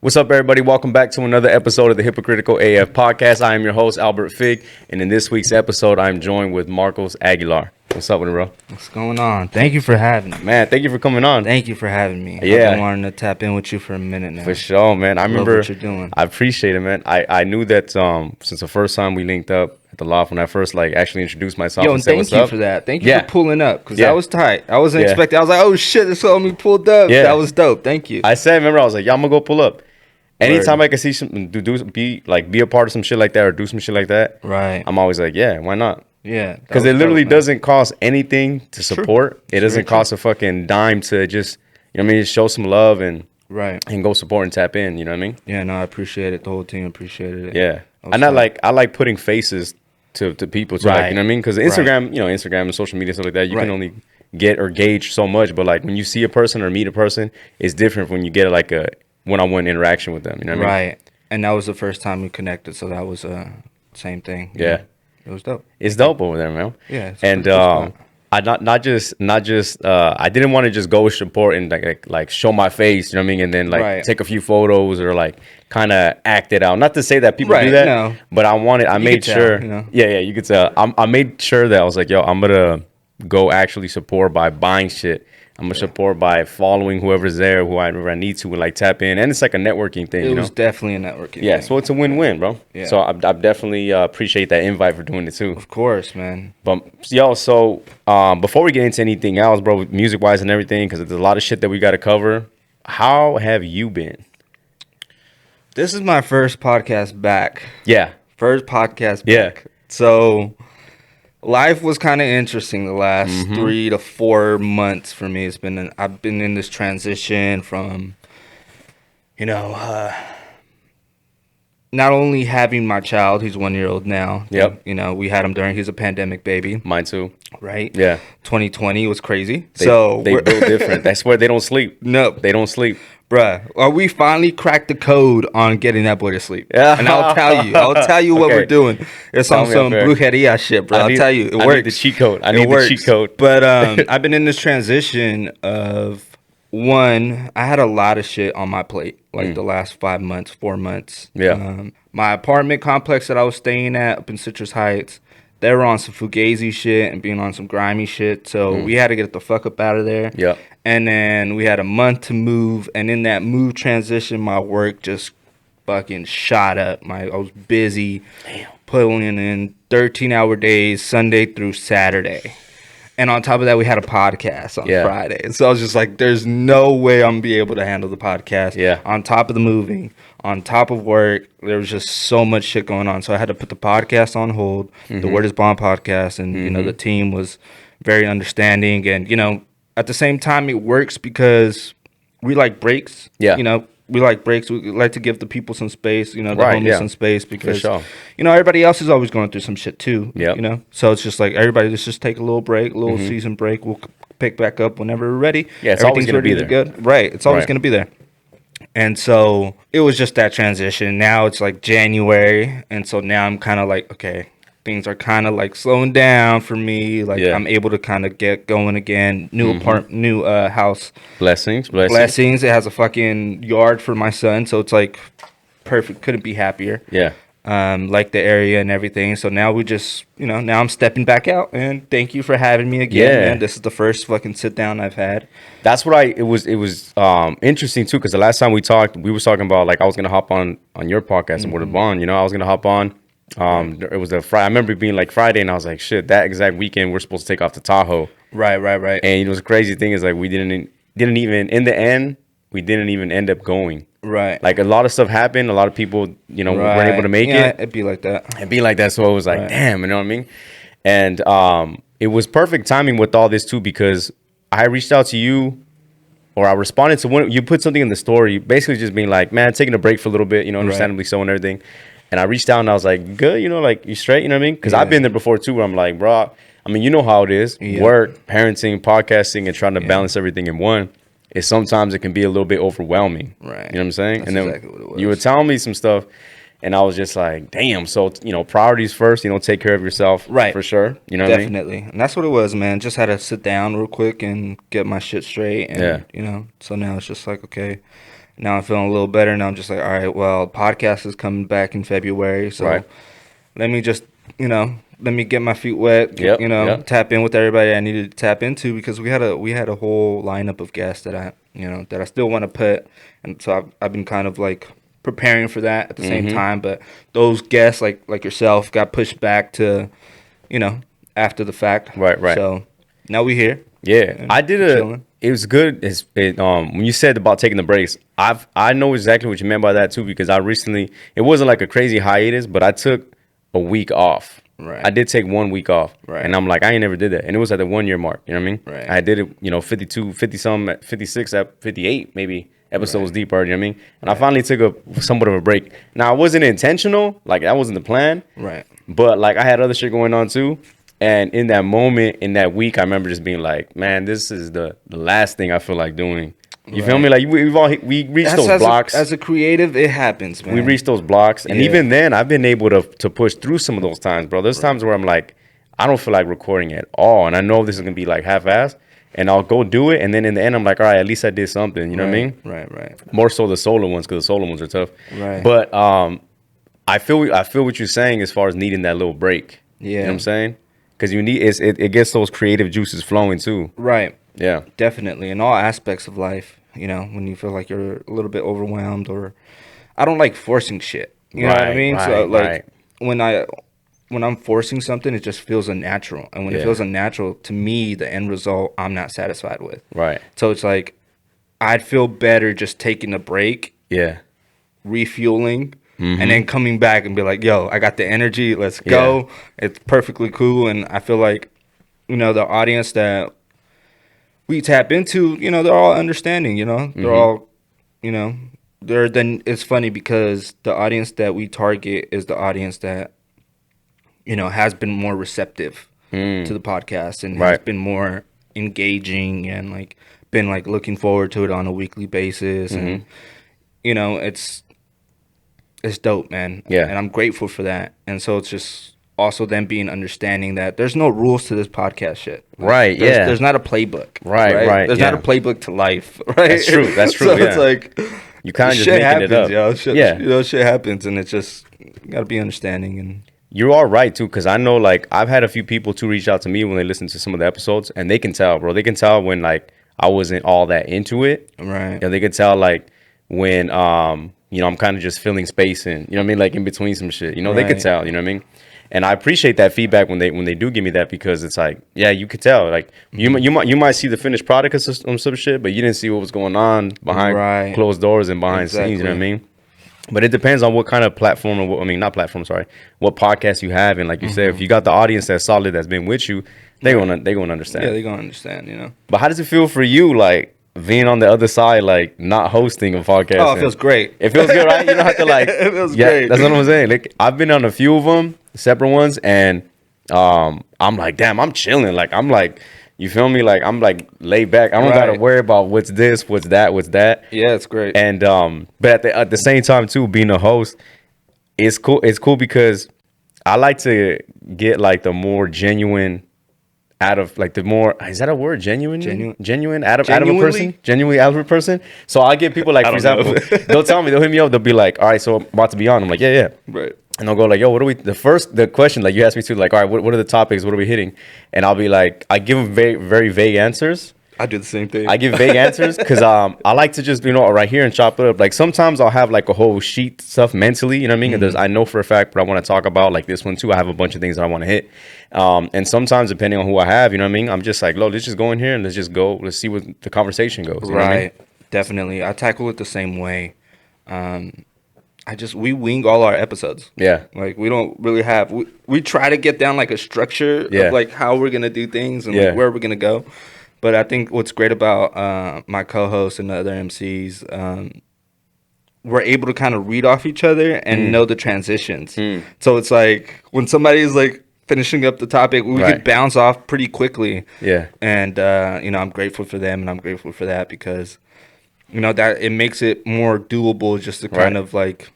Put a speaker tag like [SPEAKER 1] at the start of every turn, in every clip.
[SPEAKER 1] What's up, everybody? Welcome back to another episode of the Hypocritical AF podcast. I am your host, Albert Fig, and in this week's episode, I'm joined with Marcos Aguilar. What's up with it, bro?
[SPEAKER 2] What's going on? Thank you for having me.
[SPEAKER 1] Man, thank you for coming on.
[SPEAKER 2] Thank you for having me.
[SPEAKER 1] Yeah.
[SPEAKER 2] I've been wanting to tap in with you for a minute now.
[SPEAKER 1] For sure, man. I remember
[SPEAKER 2] what you're doing.
[SPEAKER 1] I appreciate it, man. I knew that since the first time we linked up at the loft, when I first actually introduced myself.
[SPEAKER 2] Yo,
[SPEAKER 1] and said,
[SPEAKER 2] thank
[SPEAKER 1] what's
[SPEAKER 2] you
[SPEAKER 1] up?
[SPEAKER 2] for that. Thank you for pulling up, because that was tight. I wasn't
[SPEAKER 1] Yeah.
[SPEAKER 2] expecting. I was like, oh shit, this homie pulled up.
[SPEAKER 1] Yeah.
[SPEAKER 2] That was dope. Thank you.
[SPEAKER 1] I was like, yeah, I'm gonna go pull up. Anytime
[SPEAKER 2] Word.
[SPEAKER 1] I can see something, be a part of some shit like that or do some shit like that,
[SPEAKER 2] Right.
[SPEAKER 1] I'm always like, yeah, why not?
[SPEAKER 2] Yeah.
[SPEAKER 1] Because it literally doesn't cost anything to support. It doesn't
[SPEAKER 2] True.
[SPEAKER 1] cost a fucking dime to just, you know what I mean, just show some love and
[SPEAKER 2] Right.
[SPEAKER 1] go support and tap in. You know what I mean?
[SPEAKER 2] Yeah, no, I appreciate it. The whole team appreciated it.
[SPEAKER 1] Yeah.
[SPEAKER 2] I was
[SPEAKER 1] And I
[SPEAKER 2] tight.
[SPEAKER 1] like putting faces to people too. Like,
[SPEAKER 2] Right.
[SPEAKER 1] you know what I mean? Because Instagram, Instagram and social media stuff like that, you can
[SPEAKER 2] Right.
[SPEAKER 1] only get or gauge so much. But like when you see a person or meet a person, it's different when you get like a one-on-one interaction with them. You know what I mean?
[SPEAKER 2] Right. And that was the first time we connected, so that was same thing.
[SPEAKER 1] Yeah.
[SPEAKER 2] It was dope.
[SPEAKER 1] It's dope over there, man.
[SPEAKER 2] Yeah. it's
[SPEAKER 1] And
[SPEAKER 2] pretty cool.
[SPEAKER 1] I not just I didn't want to just go support and like show my face, you know what I mean, and then like
[SPEAKER 2] Right.
[SPEAKER 1] take a few photos or like kind of act it out. Not to say that people do
[SPEAKER 2] Right,
[SPEAKER 1] that,
[SPEAKER 2] no.
[SPEAKER 1] but I made
[SPEAKER 2] could tell,
[SPEAKER 1] sure.
[SPEAKER 2] you know?
[SPEAKER 1] Yeah, you could tell. I made sure that I was like, yo, I'm gonna go actually support by buying shit. I'm gonna support by following whoever's there, whoever I need to, and like tap in, and it's like a networking thing.
[SPEAKER 2] It
[SPEAKER 1] you know?
[SPEAKER 2] was definitely a networking
[SPEAKER 1] Yeah,
[SPEAKER 2] thing.
[SPEAKER 1] so it's a win-win, bro.
[SPEAKER 2] Yeah.
[SPEAKER 1] So I definitely appreciate that invite for doing it too.
[SPEAKER 2] Of course, man.
[SPEAKER 1] But yo, so before we get into anything else, bro, music wise and everything, because there's a lot of shit that we got to cover. How have you been?
[SPEAKER 2] This is my first podcast back.
[SPEAKER 1] Yeah,
[SPEAKER 2] First podcast
[SPEAKER 1] Yeah.
[SPEAKER 2] back. So life was kind of interesting the last 3 to 4 months for me. I've been in this transition from, not only having my child, he's 1 year old now.
[SPEAKER 1] Yep.
[SPEAKER 2] We had him he's a pandemic baby,
[SPEAKER 1] mine too.
[SPEAKER 2] right?
[SPEAKER 1] Yeah,
[SPEAKER 2] 2020 was crazy.
[SPEAKER 1] they
[SPEAKER 2] we're-
[SPEAKER 1] build different. That's where they don't sleep.
[SPEAKER 2] No,
[SPEAKER 1] They don't sleep.
[SPEAKER 2] bruh. Well, we finally cracked the code on getting that boy to sleep.
[SPEAKER 1] Yeah.
[SPEAKER 2] And I'll tell you what
[SPEAKER 1] Okay.
[SPEAKER 2] we're doing. It's
[SPEAKER 1] Tell
[SPEAKER 2] on
[SPEAKER 1] me
[SPEAKER 2] some
[SPEAKER 1] up there.
[SPEAKER 2] brujeria shit, bro. I'll tell you, it
[SPEAKER 1] I
[SPEAKER 2] works.
[SPEAKER 1] need the cheat code. I
[SPEAKER 2] It
[SPEAKER 1] need
[SPEAKER 2] works.
[SPEAKER 1] the cheat code.
[SPEAKER 2] But I've been in this transition of one, I had a lot of shit on my plate like the last 5 months, 4 months.
[SPEAKER 1] Yeah.
[SPEAKER 2] My apartment complex that I was staying at up in Citrus Heights, they were on some fugazi shit and being on some grimy shit. So we had to get the fuck up out of there.
[SPEAKER 1] Yep.
[SPEAKER 2] And then we had a month to move. And in that move transition, my work just fucking shot up. I was busy pulling in 13-hour days, Sunday through Saturday. And on top of that, we had a podcast on Friday. And so I was just like, there's no way I'm going to be able to handle the podcast.
[SPEAKER 1] Yeah.
[SPEAKER 2] On top of the moving, on top of work, there was just so much shit going on. So I had to put the podcast on hold, the Word is Bond podcast. And, the team was very understanding. And, at the same time, it works because we like breaks.
[SPEAKER 1] Yeah.
[SPEAKER 2] We like breaks. We like to give the people some space, the
[SPEAKER 1] Right,
[SPEAKER 2] homies
[SPEAKER 1] yeah.
[SPEAKER 2] some space because,
[SPEAKER 1] sure.
[SPEAKER 2] everybody else is always going through some shit too.
[SPEAKER 1] Yep.
[SPEAKER 2] So it's just like everybody, let's just take a little break, a little season break. We'll pick back up whenever we're ready.
[SPEAKER 1] Yeah, it's always gonna be
[SPEAKER 2] ready
[SPEAKER 1] there.
[SPEAKER 2] to go. Right. It's always
[SPEAKER 1] Right.
[SPEAKER 2] going to be there. And so it was just that transition. Now it's like January. And so now I'm kind of like, okay, things are kind of like slowing down for me. Like I'm able to kind of get going again. New house.
[SPEAKER 1] Blessings.
[SPEAKER 2] Blessings. It has a fucking yard for my son. So it's like perfect. Couldn't be happier.
[SPEAKER 1] Yeah.
[SPEAKER 2] Like the area and everything. So now we just, now I'm stepping back out, and thank you for having me again,
[SPEAKER 1] Yeah.
[SPEAKER 2] man. This is the first fucking sit down I've had.
[SPEAKER 1] That's what it was interesting too, because the last time we talked, we was talking about like I was gonna hop on your podcast and Word of Bond. I was gonna hop on. It was a Friday. I remember it being like Friday, and I was like, shit, that exact weekend we're supposed to take off to Tahoe.
[SPEAKER 2] Right.
[SPEAKER 1] And the crazy thing is like we didn't even in the end we didn't even end up going.
[SPEAKER 2] Right.
[SPEAKER 1] Like a lot of stuff happened. A lot of people, weren't able to make it.
[SPEAKER 2] It'd be like that.
[SPEAKER 1] It'd be like that. So it was like, damn, you know what I mean? And it was perfect timing with all this too, because I reached out to you, or I responded to one. You put something in the story, basically just being like, man, taking a break for a little bit, understandably so and everything. And I reached out and I was like, good, like you straight, you know what I mean? Because I've been there before too, where I'm like, bro, I mean, you know how it is.
[SPEAKER 2] Yeah.
[SPEAKER 1] Work, parenting, podcasting, and trying to balance everything in one. Sometimes it can be a little bit overwhelming.
[SPEAKER 2] Right.
[SPEAKER 1] You know what I'm saying?
[SPEAKER 2] That's
[SPEAKER 1] and then
[SPEAKER 2] exactly what it was.
[SPEAKER 1] you were telling me some stuff, and I was just like, damn. So, priorities first, take care of yourself.
[SPEAKER 2] Right.
[SPEAKER 1] For sure. You know what I mean?
[SPEAKER 2] Definitely. And that's what it was, man. Just had to sit down real quick and get my shit straight. And, so now it's just like, okay, Now I'm feeling a little better. Now I'm just like, all right, well, podcast is coming back in February, so
[SPEAKER 1] Right.
[SPEAKER 2] let me just, let me get my feet wet.
[SPEAKER 1] Yep, yep.
[SPEAKER 2] Tap in with everybody I needed to tap into, because we had a whole lineup of guests that I still want to put, and so I've been kind of like preparing for that at the same time. But those guests like yourself got pushed back to, after the fact.
[SPEAKER 1] Right, right.
[SPEAKER 2] So now we here.
[SPEAKER 1] Yeah, I did
[SPEAKER 2] chilling.
[SPEAKER 1] It was good. When you said about taking the breaks, I know exactly what you meant by that too, because I recently, it wasn't like a crazy hiatus, but I took a week off.
[SPEAKER 2] Right.
[SPEAKER 1] I did take 1 week off.
[SPEAKER 2] Right.
[SPEAKER 1] And I'm like, I ain't never did that. And it was at the 1 year mark. You know what I mean?
[SPEAKER 2] Right.
[SPEAKER 1] I did it, 52, 50 some, at 56, at 58 maybe episodes deeper. You know what I mean? And I finally took somewhat of a break. Now, it wasn't intentional. Like, that wasn't the plan.
[SPEAKER 2] Right.
[SPEAKER 1] But like, I had other shit going on too. And in that moment, in that week, I remember just being like, man, this is the last thing I feel like doing. You feel me? Like, we reached those blocks.
[SPEAKER 2] As a creative, it happens, man.
[SPEAKER 1] We reached those blocks. And even then, I've been able to push through some of those times, bro. There's times where I'm like, I don't feel like recording at all. And I know this is going to be like half-assed. And I'll go do it. And then in the end, I'm like, all right, at least I did something. You know what I mean?
[SPEAKER 2] Right.
[SPEAKER 1] More so the solo ones, because the solo ones are tough.
[SPEAKER 2] Right.
[SPEAKER 1] But I feel what you're saying as far as needing that little break.
[SPEAKER 2] Yeah.
[SPEAKER 1] You know what I'm saying? Because you need it gets those creative juices flowing too.
[SPEAKER 2] Right.
[SPEAKER 1] Yeah.
[SPEAKER 2] Definitely. In all aspects of life, when you feel like you're a little bit overwhelmed, or I don't like forcing shit. You know what I mean? So like when I'm forcing something, it just feels unnatural. And when it feels unnatural, to me, the end result, I'm not satisfied with.
[SPEAKER 1] Right.
[SPEAKER 2] So it's like, I'd feel better just taking a break.
[SPEAKER 1] Yeah.
[SPEAKER 2] Refueling. And then coming back and be like, yo, I got the energy. Let's go. It's perfectly cool. And I feel like, the audience that we tap into, they're all understanding, they're all, it's funny because the audience that we target is the audience that, has been more receptive to the podcast and has been more engaging and like been like looking forward to it on a weekly basis. And, it's dope, man.
[SPEAKER 1] Yeah.
[SPEAKER 2] And I'm grateful for that. And so it's just also them being understanding that there's no rules to this podcast shit.
[SPEAKER 1] Right,
[SPEAKER 2] There's not a playbook.
[SPEAKER 1] Right.
[SPEAKER 2] There's not a playbook to life, right?
[SPEAKER 1] That's true.
[SPEAKER 2] So it's like,
[SPEAKER 1] you kind of just
[SPEAKER 2] shit
[SPEAKER 1] making
[SPEAKER 2] happens,
[SPEAKER 1] it up.
[SPEAKER 2] yo. Shit happens, and it's just, you got to be understanding. And
[SPEAKER 1] You are right too, because I know like I've had a few people to reach out to me when they listen to some of the episodes, and they can tell, bro. They can tell when like I wasn't all that into it.
[SPEAKER 2] Right.
[SPEAKER 1] They can tell like when I'm kind of just filling space and like in between some shit. They could tell, you know what I mean? And I appreciate that feedback when they do give me that, because it's like, yeah, you could tell. Like you might see the finished product of some shit, but you didn't see what was going on behind closed doors and behind scenes, you know what I mean? But it depends on what kind of platform, or what podcast you have. And like you said, if you got the audience that's solid, that's been with you, they gonna understand.
[SPEAKER 2] Yeah, they gonna understand,
[SPEAKER 1] But how does it feel for you, like being on the other side, like not hosting a podcast?
[SPEAKER 2] Oh, it feels great.
[SPEAKER 1] It feels good, right? You don't have to like.
[SPEAKER 2] It feels great.
[SPEAKER 1] That's what I'm saying. Like I've been on a few of them, separate ones, and I'm like, damn, I'm chilling. Like I'm like, you feel me? Like I'm like laid back. I don't gotta worry about what's this, what's that.
[SPEAKER 2] Yeah, it's great.
[SPEAKER 1] And but at the same time too, being a host, it's cool. It's cool because I like to get like the more genuine out of like the more, is that a word? Genuine out of a person, genuinely out of a person. So I get people like, for example, they'll hit me up. They'll be like, all right, so I'm about to be on. I'm like, yeah.
[SPEAKER 2] Right.
[SPEAKER 1] And they'll go like, yo, what are we, the question, like you asked me to, like, all right, what are the topics? What are we hitting? And I'll be like, I give them very, very vague answers.
[SPEAKER 2] I do the same thing.
[SPEAKER 1] I give vague answers because I like to just, right here and chop it up. Like sometimes I'll have like a whole sheet stuff mentally, you know what I mean? And I know for a fact, but I want to talk about like this one too. I have a bunch of things that I want to hit. And sometimes depending on who I have, you know what I mean? I'm just like, let's just go in here and let's just go. Let's see what the conversation goes. You know what I mean?
[SPEAKER 2] Definitely. I tackle it the same way. We wing all our episodes.
[SPEAKER 1] Yeah.
[SPEAKER 2] Like we don't really have, we try to get down like a structure of like how we're going to do things and like where we're going to go. But I think what's great about my co-hosts and the other MCs, we're able to kind of read off each other and know the transitions. So it's like when somebody's like finishing up the topic, we could bounce off pretty quickly.
[SPEAKER 1] Yeah.
[SPEAKER 2] And, I'm grateful for them and I'm grateful for that because, that it makes it more doable just to kind of like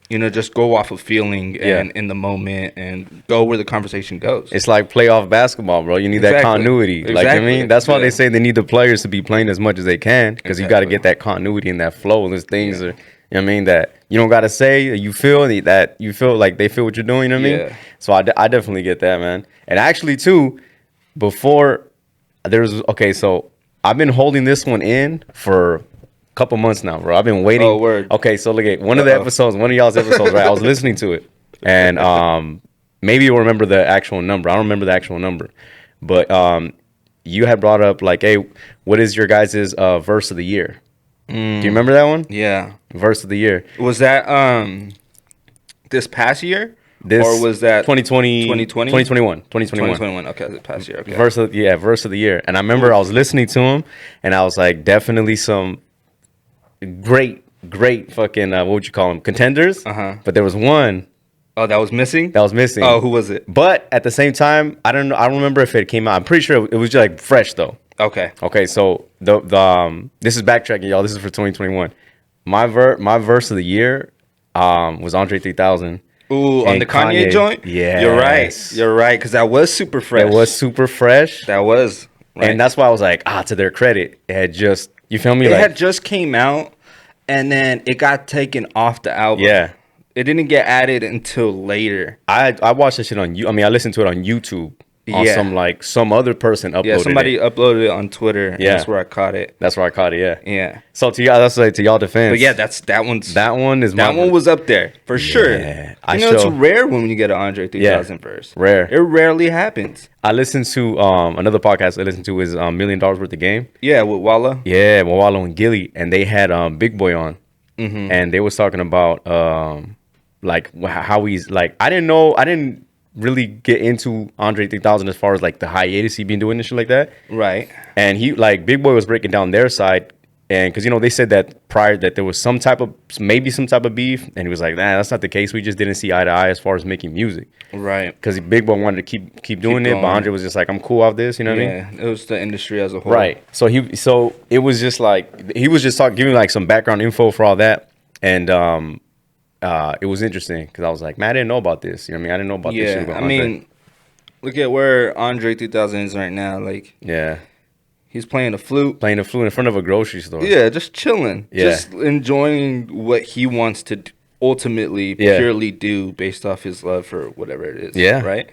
[SPEAKER 2] just go off of feeling and in the moment and go where the conversation goes.
[SPEAKER 1] It's like playoff basketball, bro. You need that continuity. Like, I mean, that's why they say they need the players to be playing as much as they can, because you got to get that continuity and that flow. There's things that, you know what I mean, that you don't got to say, you feel that you feel like they feel what you're doing, you know what I mean? So I definitely get that, man. And actually, too, before okay, so I've been holding this one in for couple months now, bro. I've been waiting.
[SPEAKER 2] Oh, word.
[SPEAKER 1] Okay, so look at one of y'all's episodes, right? I was listening to it, and maybe you'll remember the actual number. I don't remember the actual number, but you had brought up like, hey, what is your guys' verse of the year? Do you remember that one?
[SPEAKER 2] Yeah,
[SPEAKER 1] verse of the year.
[SPEAKER 2] Was that this past year? Or was that
[SPEAKER 1] 2021?
[SPEAKER 2] Okay, the past year. Okay.
[SPEAKER 1] Verse of the year. And I remember I was listening to him, and I was like, definitely some great fucking what would you call them, contenders. But there was one
[SPEAKER 2] that was missing.
[SPEAKER 1] Oh,
[SPEAKER 2] who was it?
[SPEAKER 1] But at the same time, I don't remember if it came out. I'm pretty sure it was just like fresh though. Okay, so the this is backtracking, y'all. This is for 2021. My verse of the year was Andre 3000.
[SPEAKER 2] Ooh, on the Kanye joint?
[SPEAKER 1] Yeah,
[SPEAKER 2] you're right, because that was super fresh.
[SPEAKER 1] That was right. And that's why I was like, to their credit, it had just, you feel me?
[SPEAKER 2] It had just came out, and then it got taken off the album.
[SPEAKER 1] Yeah.
[SPEAKER 2] It didn't get added until later.
[SPEAKER 1] I watched this shit on I listened to it on YouTube. On some other person uploaded it.
[SPEAKER 2] Yeah, somebody uploaded it on Twitter. And that's where I caught it.
[SPEAKER 1] Yeah. So to y'all, that's like to y'all defense.
[SPEAKER 2] But yeah, that one was up there for sure. It's rare when you get an Andre 3000 verse.
[SPEAKER 1] Rare.
[SPEAKER 2] It rarely happens.
[SPEAKER 1] I listened to another podcast I listened to is $1 Million Worth of Game.
[SPEAKER 2] Yeah, with Walla.
[SPEAKER 1] Yeah, with Walla and Gilly, and they had Big Boy on, and they was talking about like how he's like, I didn't really get into Andre 3000 as far as like the hiatus he been doing and shit like that.
[SPEAKER 2] Right.
[SPEAKER 1] And he, like, Big Boy was breaking down their side, and because they said that prior that there was some type of beef, and he was like, nah, that's not the case. We just didn't see eye to eye as far as making music.
[SPEAKER 2] Right.
[SPEAKER 1] Because Big Boy wanted to keep doing it, but Andre was just like, I'm cool off this, you know what I mean?
[SPEAKER 2] Yeah, it was the industry as a whole.
[SPEAKER 1] Right. So it was just like, he was just giving like some background info for all that, and it was interesting because I was like, man, I didn't know about this. You know what I mean? I didn't know about this shit.
[SPEAKER 2] I mean, look at where Andre 3000 is right now. Like,
[SPEAKER 1] yeah,
[SPEAKER 2] he's playing the flute
[SPEAKER 1] in front of a grocery store.
[SPEAKER 2] Yeah, just chilling.
[SPEAKER 1] Yeah.
[SPEAKER 2] Just enjoying what he wants to ultimately purely do based off his love for whatever it is.
[SPEAKER 1] Yeah.
[SPEAKER 2] Right?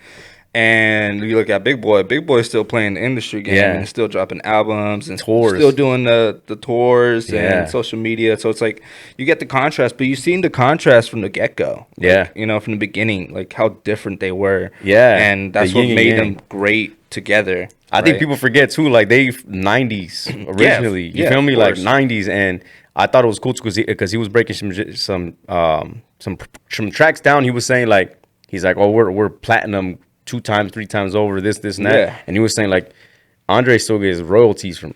[SPEAKER 2] And you look at Big Boy. Big Boy's still playing the industry game and still dropping albums and
[SPEAKER 1] tours.
[SPEAKER 2] Still doing the tours and social media. So it's like you get the contrast, but you've seen the contrast from the get-go. Like, from the beginning, like how different they were.
[SPEAKER 1] Yeah.
[SPEAKER 2] And that's what made them great together.
[SPEAKER 1] I think people forget too, like they 90s originally. You feel me? Like 90s, and I thought it was cool because he was breaking some tracks down. He was saying like, he's like, oh, we're platinum 2 times, 3 times over, this and that. Yeah. And he was saying like, Andre still gets royalties from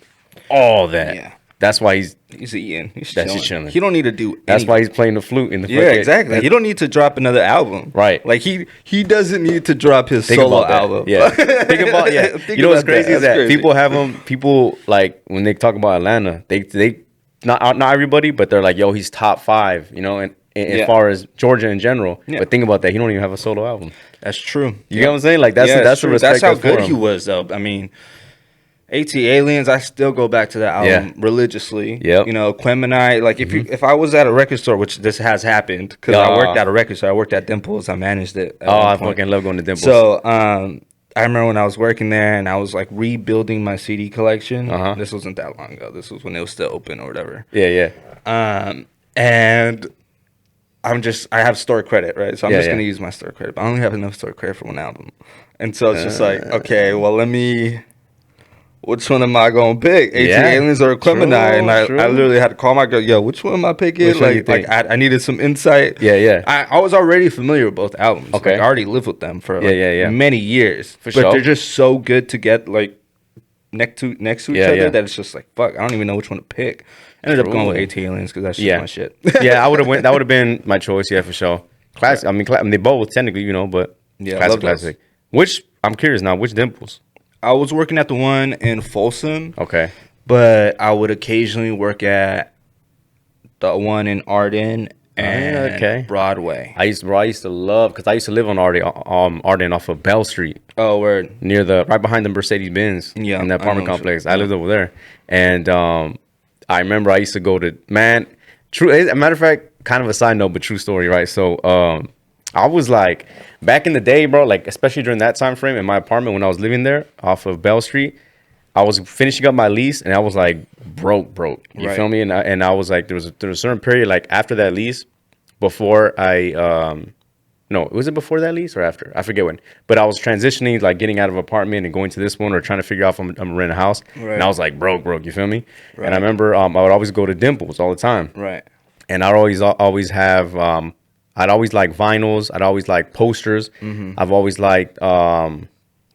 [SPEAKER 1] all that. Yeah. That's why he's
[SPEAKER 2] eating. He's
[SPEAKER 1] chilling.
[SPEAKER 2] He don't need to do anything.
[SPEAKER 1] That's why he's playing the flute in the
[SPEAKER 2] exactly. He don't need to drop another album.
[SPEAKER 1] Right.
[SPEAKER 2] Like he doesn't need to drop his solo album.
[SPEAKER 1] Yeah. Think about you know what's crazy is that people have him. People like when they talk about Atlanta, they not everybody, but they're like, yo, he's top 5. And as far as Georgia in general. Yeah. But think about that. He don't even have a solo album.
[SPEAKER 2] That's true.
[SPEAKER 1] You know what I'm saying? Like that's the respect.
[SPEAKER 2] That's how good he was, though. I mean, AT Aliens, I still go back to that album religiously.
[SPEAKER 1] Yep.
[SPEAKER 2] Quemini, like if I was at a record store, which this has happened because I worked at a record store. I worked at Dimples. I managed it.
[SPEAKER 1] I fucking love going to Dimples.
[SPEAKER 2] So I remember when I was working there and I was like rebuilding my CD collection. This wasn't that long ago. This was when it was still open or whatever.
[SPEAKER 1] Yeah.
[SPEAKER 2] And I have store credit, right? So I'm just going to use my store credit. But I only have enough store credit for one album. And so it's just like, okay, well, which one am I going to pick? AT Aliens or Clemini? And I literally had to call my girl, yo, which one am I picking? Like I needed some insight.
[SPEAKER 1] Yeah.
[SPEAKER 2] I was already familiar with both albums.
[SPEAKER 1] Okay.
[SPEAKER 2] Like, I already lived with them for many years.
[SPEAKER 1] For sure.
[SPEAKER 2] But they're just so good to get like next to each other that it's just like, fuck, I don't even know which one to pick. Ended up going with AT Aliens because that's just my shit.
[SPEAKER 1] I would have went. That would have been my choice. Yeah, for sure. Classic. I mean, they both technically, but classic. Which I'm curious now. Which Dimples?
[SPEAKER 2] I was working at the one in Folsom.
[SPEAKER 1] Okay.
[SPEAKER 2] But I would occasionally work at the one in Arden and
[SPEAKER 1] okay.
[SPEAKER 2] Broadway.
[SPEAKER 1] I used to love because I used to live on Arden off of Bell Street.
[SPEAKER 2] Oh, word.
[SPEAKER 1] Near right behind the Mercedes Benz.
[SPEAKER 2] Yeah,
[SPEAKER 1] in that
[SPEAKER 2] I
[SPEAKER 1] apartment
[SPEAKER 2] know.
[SPEAKER 1] complex. I lived over there, and I remember I used to go to true. As a matter of fact, kind of a side note, but true story, right? So I was like back in the day, bro, like especially during that time frame in my apartment when I was living there off of Bell Street. I was finishing up my lease and I was like broke. You feel me? And I was like, there was a certain period like after that lease, before I no, was it before that lease or after? I forget when. But I was transitioning, like getting out of an apartment and going to this one or trying to figure out if I'm gonna rent a house.
[SPEAKER 2] Right.
[SPEAKER 1] And I was like broke. You feel me?
[SPEAKER 2] Right.
[SPEAKER 1] And I remember I would always go to Dimples all the time.
[SPEAKER 2] Right.
[SPEAKER 1] And I'd always have I'd always like vinyls. I'd always like posters.
[SPEAKER 2] Mm-hmm.
[SPEAKER 1] I've always liked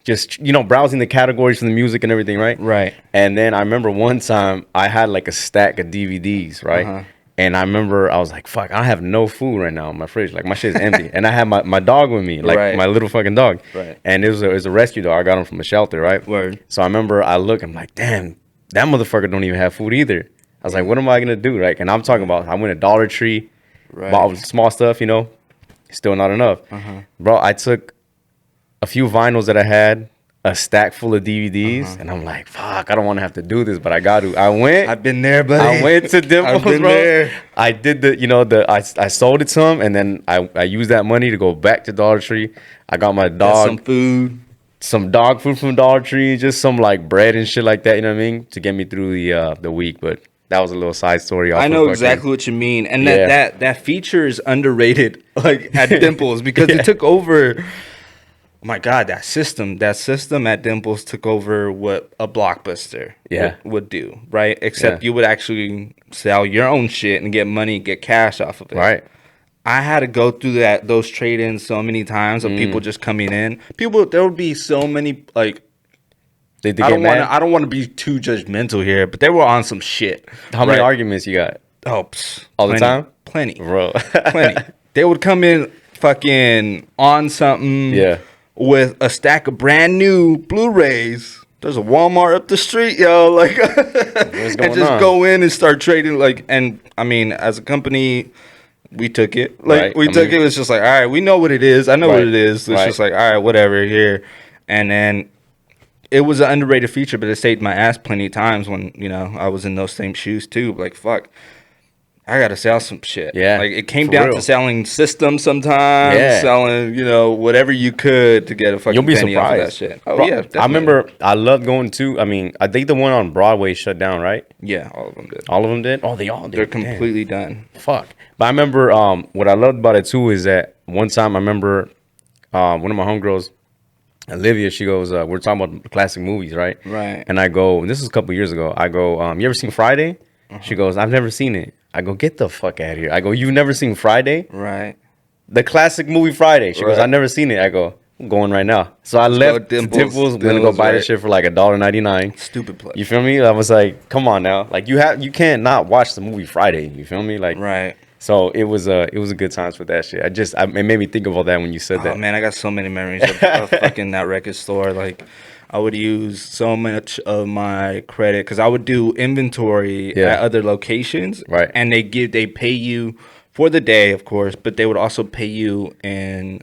[SPEAKER 1] just browsing the categories for the music and everything, right?
[SPEAKER 2] Right.
[SPEAKER 1] And then I remember one time I had like a stack of DVDs, right?
[SPEAKER 2] Uh-huh.
[SPEAKER 1] And I remember I was like, fuck, I have no food right now in my fridge. Like my shit's empty. And I had my dog with me, like
[SPEAKER 2] Right.
[SPEAKER 1] my little fucking dog.
[SPEAKER 2] Right.
[SPEAKER 1] And it was a rescue dog. I got him from a shelter, right?
[SPEAKER 2] Word.
[SPEAKER 1] So I remember I'm like, damn, that motherfucker don't even have food either. I was like, what am I gonna do? Right. And I'm talking about I went to Dollar Tree,
[SPEAKER 2] Right.
[SPEAKER 1] bought small stuff, still not enough.
[SPEAKER 2] Uh-huh.
[SPEAKER 1] Bro, I took a few vinyls that I had, a stack full of DVDs, and I'm like, fuck, I don't want to have to do this, but I got to.
[SPEAKER 2] I've been there, buddy.
[SPEAKER 1] I went to Dimples,
[SPEAKER 2] I've been
[SPEAKER 1] bro.
[SPEAKER 2] there.
[SPEAKER 1] I did I sold it to him, and then I used that money to go back to Dollar Tree. I got my
[SPEAKER 2] Got
[SPEAKER 1] dog
[SPEAKER 2] some food.
[SPEAKER 1] some dog food from Dollar Tree, just some like bread and shit like that, you know what I mean, to get me through the week. But that was a little side story.
[SPEAKER 2] I know exactly what you mean, and that feature is underrated, like at Dimples, because it took over. Oh my God, that system at Dimples took over what a Blockbuster would do, right? Except you would actually sell your own shit and get money, get cash off of it.
[SPEAKER 1] Right.
[SPEAKER 2] I had to go through those trade-ins so many times of people just coming in. There would be so many like. I don't want to be too judgmental here, but they were on some shit.
[SPEAKER 1] How many arguments you got?
[SPEAKER 2] Oh,
[SPEAKER 1] all the time?
[SPEAKER 2] Plenty,
[SPEAKER 1] bro.
[SPEAKER 2] Plenty. They would come in fucking on something.
[SPEAKER 1] Yeah.
[SPEAKER 2] With a stack of brand new Blu-rays. There's a Walmart up the street, yo. Like, and just go in and start trading. Like, and I mean, as a company, we took it. Like, we took it. It was just like, all right, we know what it is. I know what it is. It's just like, all right, whatever, here. And then it was an underrated feature, but it saved my ass plenty of times when I was in those same shoes too. Like, fuck. I gotta sell some shit.
[SPEAKER 1] Yeah,
[SPEAKER 2] like it came down to selling systems sometimes, selling whatever you could to get a fucking penny off of that shit. Oh yeah, definitely.
[SPEAKER 1] I remember I loved going to. I mean, I think the one on Broadway shut down, right?
[SPEAKER 2] Yeah, all of them did.
[SPEAKER 1] All of them did. Oh, they all did.
[SPEAKER 2] They're completely done.
[SPEAKER 1] Fuck. But I remember what I loved about it too is that one time I remember one of my homegirls, Olivia, she goes, we're talking about classic movies, right?
[SPEAKER 2] Right.
[SPEAKER 1] And I go, and this was a couple years ago. I go, you ever seen Friday? She goes, I've never seen it. I go, get the fuck out of here. I go, you've never seen Friday?
[SPEAKER 2] Right.
[SPEAKER 1] The classic movie Friday. She goes, I've never seen it. I go, I'm going right now. So I left Dimples, gonna go buy this shit for like $1.99.
[SPEAKER 2] Stupid place.
[SPEAKER 1] You feel me? I was like, come on now. Like you can't not watch the movie Friday. You feel me? Like
[SPEAKER 2] right.
[SPEAKER 1] So it was a good times with that shit. It made me think of all that when you said that.
[SPEAKER 2] Oh man, I got so many memories of fucking that record store. Like I would use so much of my credit because I would do inventory at other locations,
[SPEAKER 1] right?
[SPEAKER 2] And they pay you for the day, of course, but they would also pay you in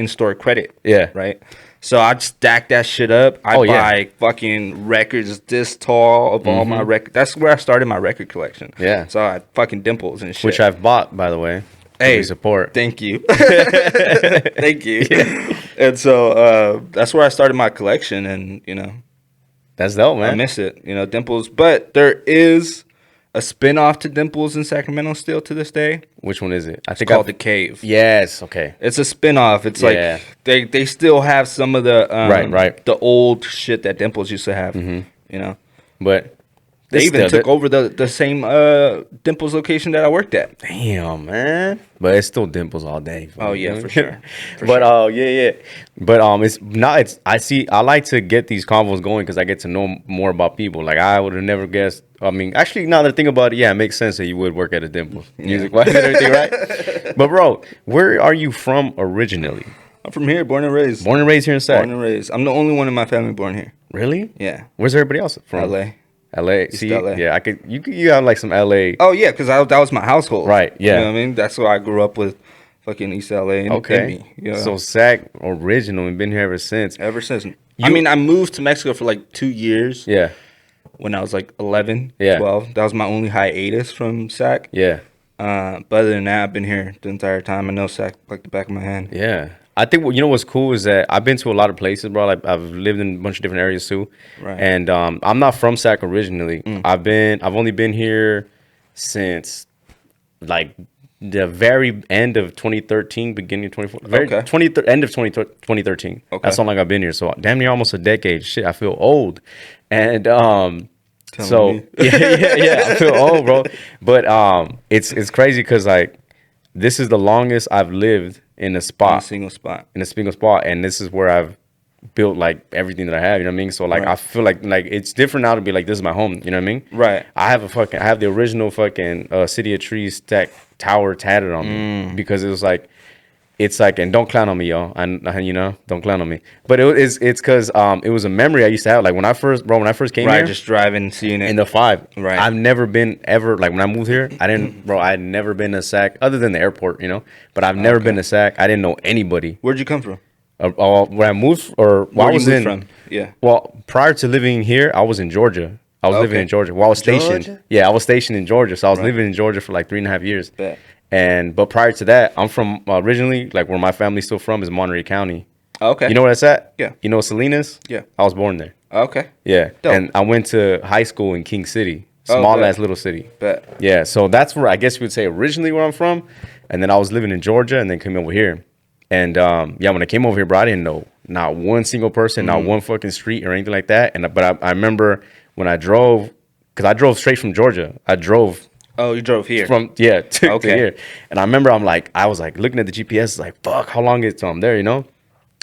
[SPEAKER 2] store credit, right. So I'd stack that shit up. I'd buy fucking records this tall of all my records. That's where I started my record collection.
[SPEAKER 1] Yeah.
[SPEAKER 2] So I had fucking Dimples and shit,
[SPEAKER 1] which I've bought, by the way.
[SPEAKER 2] Hey,
[SPEAKER 1] support.
[SPEAKER 2] Thank you. Thank you. And so that's where I started my collection, and
[SPEAKER 1] that's dope, man.
[SPEAKER 2] I miss it, Dimples. But there is a spin-off to Dimples in Sacramento still to this day.
[SPEAKER 1] Which one is it?
[SPEAKER 2] It's called The Cave.
[SPEAKER 1] Yes, okay.
[SPEAKER 2] It's a spin-off. It's like they still have some of the the old shit that Dimples used to have,
[SPEAKER 1] But
[SPEAKER 2] they even took over the same Dimples location that I worked at.
[SPEAKER 1] Damn, man. But it's still Dimples all day.
[SPEAKER 2] Oh yeah, for sure.
[SPEAKER 1] But yeah. But I like to get these convos going because I get to know more about people. Like I would have never guessed. I mean, actually, now that I think about it, it makes sense that you would work at a Dimples, music-wise and everything, right? But bro, where are you from originally?
[SPEAKER 2] I'm from here, born and raised.
[SPEAKER 1] Born and raised here in Sac.
[SPEAKER 2] Born and raised. I'm the only one in my family born here.
[SPEAKER 1] Really?
[SPEAKER 2] Yeah.
[SPEAKER 1] Where's everybody else from?
[SPEAKER 2] LA.
[SPEAKER 1] LA.
[SPEAKER 2] East
[SPEAKER 1] See,
[SPEAKER 2] LA.
[SPEAKER 1] yeah, you have like some LA.
[SPEAKER 2] Oh yeah, because that was my household.
[SPEAKER 1] Right, yeah.
[SPEAKER 2] You know what I mean? That's why I grew up with fucking East LA in
[SPEAKER 1] Okay.
[SPEAKER 2] me. You know?
[SPEAKER 1] So Sac original and been here ever since.
[SPEAKER 2] Ever since. I mean, I moved to Mexico for like 2 years
[SPEAKER 1] Yeah.
[SPEAKER 2] when I was like 11,
[SPEAKER 1] Yeah.
[SPEAKER 2] 12. That was my only hiatus from SAC.
[SPEAKER 1] Yeah.
[SPEAKER 2] But other than that, I've been here the entire time. I know SAC like the back of my hand.
[SPEAKER 1] Yeah. I think you know what's cool is that I've been to a lot of places, bro. Like I've lived in a bunch of different areas too.
[SPEAKER 2] Right.
[SPEAKER 1] And I'm not from Sac originally. I've only been here since like the very end of 2013, beginning of 2014.
[SPEAKER 2] Okay.
[SPEAKER 1] End of 2013.
[SPEAKER 2] Okay.
[SPEAKER 1] That's how long I've been here. So damn near almost a decade. Shit, I feel old. And
[SPEAKER 2] Telling
[SPEAKER 1] so
[SPEAKER 2] me.
[SPEAKER 1] yeah, I feel old, bro. But it's crazy because like this is the longest I've lived in a
[SPEAKER 2] In
[SPEAKER 1] spot,
[SPEAKER 2] a single spot.
[SPEAKER 1] and this is where I've built like everything that I have. You know what I mean? So like
[SPEAKER 2] Right.
[SPEAKER 1] I feel like it's different now to be like this is my home. You know what I mean?
[SPEAKER 2] Right.
[SPEAKER 1] I have the original fucking City of Trees tower tatted on me because it was like. It's like, and don't clown on me, y'all. And you know, don't clown on me. But it's because it was a memory I used to have. Like when I first came
[SPEAKER 2] Right,
[SPEAKER 1] here,
[SPEAKER 2] just driving, seeing it.
[SPEAKER 1] in the 5.
[SPEAKER 2] Right.
[SPEAKER 1] I've never been ever like when I moved here. I didn't, bro. I had never been to Sac other than the airport, you know. But I've never been to Sac. I didn't know anybody.
[SPEAKER 2] Where'd you come from?
[SPEAKER 1] When I moved, or
[SPEAKER 2] Where
[SPEAKER 1] I
[SPEAKER 2] you
[SPEAKER 1] was
[SPEAKER 2] moved
[SPEAKER 1] in.
[SPEAKER 2] from? Yeah.
[SPEAKER 1] Well, prior to living here, I was in Georgia. I was living
[SPEAKER 2] Okay.
[SPEAKER 1] in Georgia. Well, I was stationed.
[SPEAKER 2] Georgia?
[SPEAKER 1] Yeah, I was stationed in Georgia. So I was
[SPEAKER 2] Right.
[SPEAKER 1] living in Georgia for like 3.5 years.
[SPEAKER 2] Bet.
[SPEAKER 1] But prior to that, I'm from originally like where my family's still from is Monterey County.
[SPEAKER 2] Okay.
[SPEAKER 1] You know where that's at?
[SPEAKER 2] Yeah.
[SPEAKER 1] You know Salinas?
[SPEAKER 2] Yeah.
[SPEAKER 1] I was born there.
[SPEAKER 2] Okay.
[SPEAKER 1] Yeah.
[SPEAKER 2] Dope.
[SPEAKER 1] And I went to high school in King City,
[SPEAKER 2] Oh,
[SPEAKER 1] small
[SPEAKER 2] bet.
[SPEAKER 1] ass little city.
[SPEAKER 2] Bet.
[SPEAKER 1] Yeah. So that's where I guess you would say originally where I'm from. And then I was living in Georgia and then came over here. And yeah, when I came over here, bro, I didn't know not one single person, not one fucking street or anything like that. But I remember when I drove, because I drove straight from Georgia. I drove
[SPEAKER 2] Oh, you drove here.
[SPEAKER 1] to
[SPEAKER 2] Okay.
[SPEAKER 1] here. And I remember I was like looking at the GPS, like, fuck, how long is it till I'm there, you know?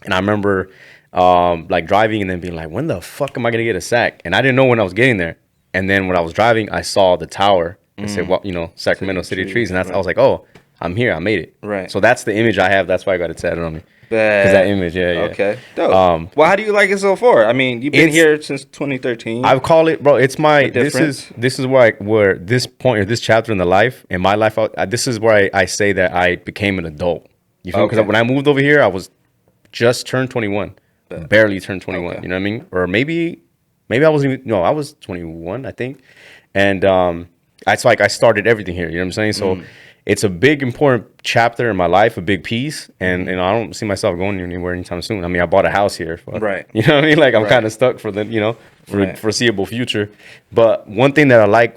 [SPEAKER 1] And I remember like driving and then being like, when the fuck am I gonna get a Sac? And I didn't know when I was getting there. And then when I was driving, I saw the tower and said, well, you know, Sacramento City of Trees. And I was like, oh, I'm here, I made it.
[SPEAKER 2] Right.
[SPEAKER 1] So that's the image I have. That's why I got it tatted on me.
[SPEAKER 2] Bet.
[SPEAKER 1] 'Cause that image, yeah.
[SPEAKER 2] Okay. Dope. Well, how do you like it so far? I mean, you've been
[SPEAKER 1] It's-
[SPEAKER 2] here since 2013.
[SPEAKER 1] I call it, bro. It's my
[SPEAKER 2] difference?
[SPEAKER 1] this is where this point or this chapter in the life in my life. This is where I say that I became an adult. You feel? Because
[SPEAKER 2] Okay.
[SPEAKER 1] when I moved over here, I was just turned 21, barely turned 21.
[SPEAKER 2] Okay.
[SPEAKER 1] You know what I mean? Or maybe I wasn't even. No, I was 21, I think. And it's like I started everything here. You know what I'm saying? So it's a big important chapter in my life, a big piece, and I don't see myself going anywhere anytime soon. I mean, I bought a house here.
[SPEAKER 2] Right.
[SPEAKER 1] You know what I mean? Like I'm
[SPEAKER 2] Right.
[SPEAKER 1] kind of stuck for the for
[SPEAKER 2] Right.
[SPEAKER 1] foreseeable future. But one thing that I like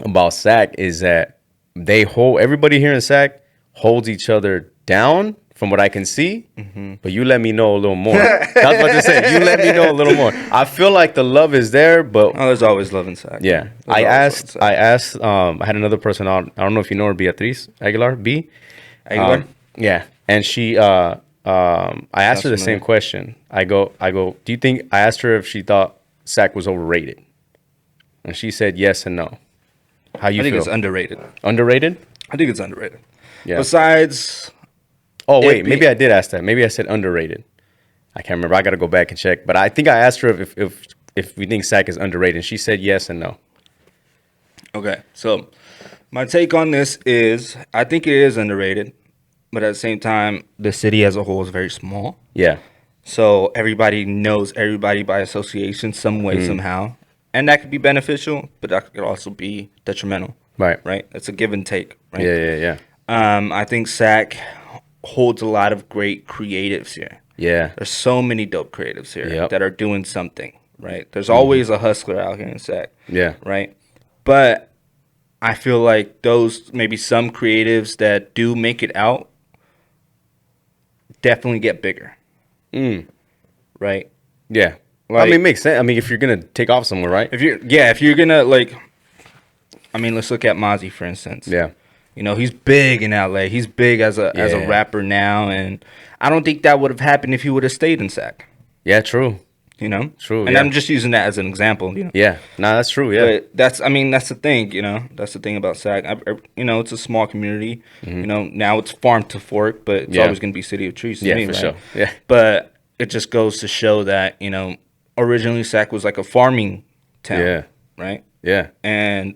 [SPEAKER 1] about SAC is that everybody here in SAC holds each other down from what I can see. But you let me know a little more. That's what I say. You let me know a little more. I feel like the love is there, but
[SPEAKER 2] Oh, there's always love inside.
[SPEAKER 1] yeah.
[SPEAKER 2] There's
[SPEAKER 1] I
[SPEAKER 2] always love
[SPEAKER 1] asked
[SPEAKER 2] inside.
[SPEAKER 1] I had another person on. I don't know if you know her, Beatriz Aguilar, B.
[SPEAKER 2] Aguilar?
[SPEAKER 1] Yeah. And she I asked her the same
[SPEAKER 2] familiar.
[SPEAKER 1] question. I go, do you think I asked her if she thought SAC was overrated? And she said yes and no. How you
[SPEAKER 2] I think
[SPEAKER 1] feel?
[SPEAKER 2] it's underrated.
[SPEAKER 1] Underrated?
[SPEAKER 2] I think it's underrated.
[SPEAKER 1] Yeah.
[SPEAKER 2] Besides,
[SPEAKER 1] Oh wait,
[SPEAKER 2] be-
[SPEAKER 1] maybe I did ask that. Maybe I said underrated. I can't remember. I got to go back and check. But I think I asked her if we think SAC is underrated. And she said yes and no.
[SPEAKER 2] okay, so my take on this is I think it is underrated, but at the same time, the city as a whole is very small.
[SPEAKER 1] Yeah.
[SPEAKER 2] So everybody knows everybody by association some way, somehow. And that could be beneficial, but that could also be detrimental.
[SPEAKER 1] Right.
[SPEAKER 2] Right? It's a give and take. Right?
[SPEAKER 1] Yeah.
[SPEAKER 2] I think SAC holds a lot of great creatives here.
[SPEAKER 1] Yeah.
[SPEAKER 2] There's so many dope creatives here
[SPEAKER 1] Yep.
[SPEAKER 2] that are doing something, right? There's always a hustler out here in SAC,
[SPEAKER 1] Yeah.
[SPEAKER 2] right? But I feel like those, maybe some creatives that do make it out definitely get bigger, right?
[SPEAKER 1] Yeah. I
[SPEAKER 2] Like-
[SPEAKER 1] mean, it makes sense. I mean, if you're gonna take off somewhere, right?
[SPEAKER 2] If you're gonna like, I mean, let's look at Mozzie, for instance.
[SPEAKER 1] Yeah.
[SPEAKER 2] You know, he's big in LA. He's big as a
[SPEAKER 1] Yeah.
[SPEAKER 2] rapper now, and I don't think that would have happened if he would have stayed in SAC.
[SPEAKER 1] Yeah. True.
[SPEAKER 2] You know,
[SPEAKER 1] True,
[SPEAKER 2] And
[SPEAKER 1] yeah.
[SPEAKER 2] I'm just using that as an example. You know,
[SPEAKER 1] Yeah. Nah, that's true. Yeah.
[SPEAKER 2] but that's the thing. You know, that's the thing about SAC. You know, it's a small community. You know, now it's farm to fork, but it's
[SPEAKER 1] Yeah.
[SPEAKER 2] always going to be City of Trees. To
[SPEAKER 1] Yeah,
[SPEAKER 2] me,
[SPEAKER 1] for
[SPEAKER 2] right?
[SPEAKER 1] sure. Yeah.
[SPEAKER 2] But it just goes to show that originally SAC was like a farming town.
[SPEAKER 1] Yeah.
[SPEAKER 2] right?
[SPEAKER 1] Yeah.
[SPEAKER 2] And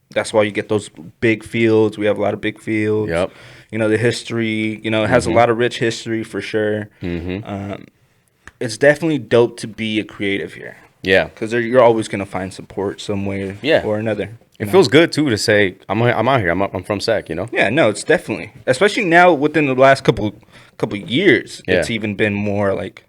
[SPEAKER 2] that's why you get those big fields. We have a lot of big fields.
[SPEAKER 1] Yep.
[SPEAKER 2] You know, the history, it has a lot of rich history for sure. It's definitely dope to be a creative here.
[SPEAKER 1] Yeah.
[SPEAKER 2] Because you're always going to find support some way or another.
[SPEAKER 1] It feels good too to say I'm out here. I'm from SAC. You know.
[SPEAKER 2] Yeah, no, it's definitely, especially now within the last couple years,
[SPEAKER 1] Yeah.
[SPEAKER 2] it's even been more like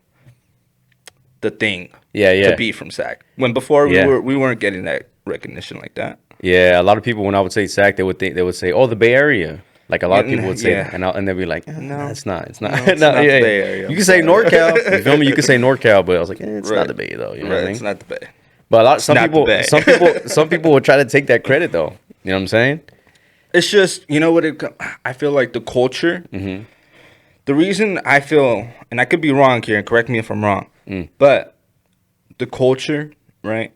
[SPEAKER 2] the thing.
[SPEAKER 1] Yeah.
[SPEAKER 2] To be from SAC. When before we weren't getting that recognition like that.
[SPEAKER 1] Yeah, a lot of people when I would say SAC, they would say, "Oh, the Bay Area." Like a lot of people would say, and they'd be like, "No, it's not. It's not.
[SPEAKER 2] No, it's not the Bay Area.
[SPEAKER 1] You can say NorCal. You feel me? You can say NorCal, but I was like, it's not the Bay though. You know what I mean?
[SPEAKER 2] It's not the Bay.
[SPEAKER 1] But some people would try to take that credit though. You know what I'm saying?
[SPEAKER 2] It's just, I feel like the culture.
[SPEAKER 1] Mm-hmm.
[SPEAKER 2] The reason I feel, and I could be wrong here, and correct me if I'm wrong, but the culture, right?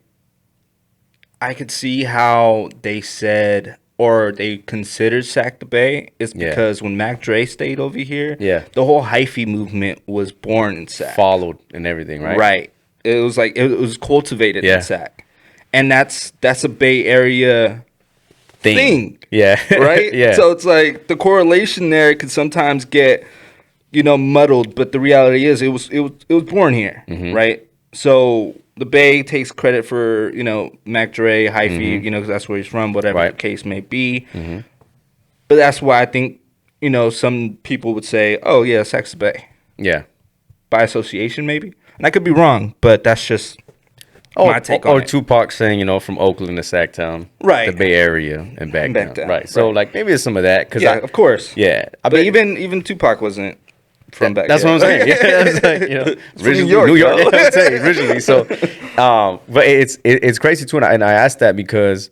[SPEAKER 2] I could see how they said or they considered Sac the Bay is because when Mac Dre stayed over here, the whole hyphy movement was born in Sac.
[SPEAKER 1] Followed and everything, right?
[SPEAKER 2] Right. It was like it was cultivated in Sac. And that's a Bay Area thing.
[SPEAKER 1] Yeah.
[SPEAKER 2] Right?
[SPEAKER 1] Yeah.
[SPEAKER 2] So it's like the correlation there could sometimes get, muddled, but the reality is it was born here, right? So the Bay takes credit for, Mac Dre, hyphy, because that's where he's from, whatever the case may be. But that's why I think, some people would say, oh, yeah, Sac's the Bay.
[SPEAKER 1] Yeah.
[SPEAKER 2] By association, maybe. And I could be wrong, but that's just my take on it.
[SPEAKER 1] Or Tupac saying, from Oakland to Sacktown.
[SPEAKER 2] Right.
[SPEAKER 1] The Bay Area and back down. Right. So, maybe it's some of that.
[SPEAKER 2] Of course.
[SPEAKER 1] Yeah.
[SPEAKER 2] But even Tupac wasn't from back
[SPEAKER 1] That's
[SPEAKER 2] there.
[SPEAKER 1] what I'm saying. Yeah, that's like, originally, New York. Yeah, I'm saying, originally. So, but it's crazy too, and I asked that because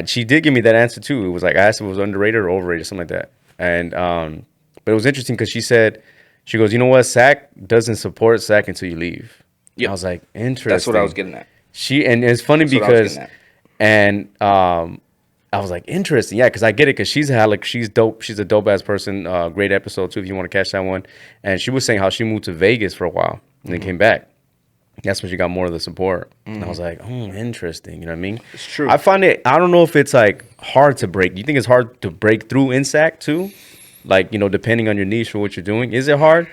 [SPEAKER 1] she did give me that answer too. It was like I asked if it was underrated or overrated, something like that. And but it was interesting because she goes, you know what, SAC doesn't support SAC until you leave. Yep. I was like, interesting.
[SPEAKER 2] That's what I was getting at.
[SPEAKER 1] And it's funny because I was like, interesting, yeah, because I get it, because she's dope. She's a dope ass person. Great episode too, if you want to catch that one. And she was saying how she moved to Vegas for a while and then came back. That's when she got more of the support. And I was like, interesting. You know what I mean?
[SPEAKER 2] It's true.
[SPEAKER 1] I find it. I don't know if it's like hard to break. Do you think it's hard to break through in SAC too? Like, depending on your niche or what you're doing, is it hard?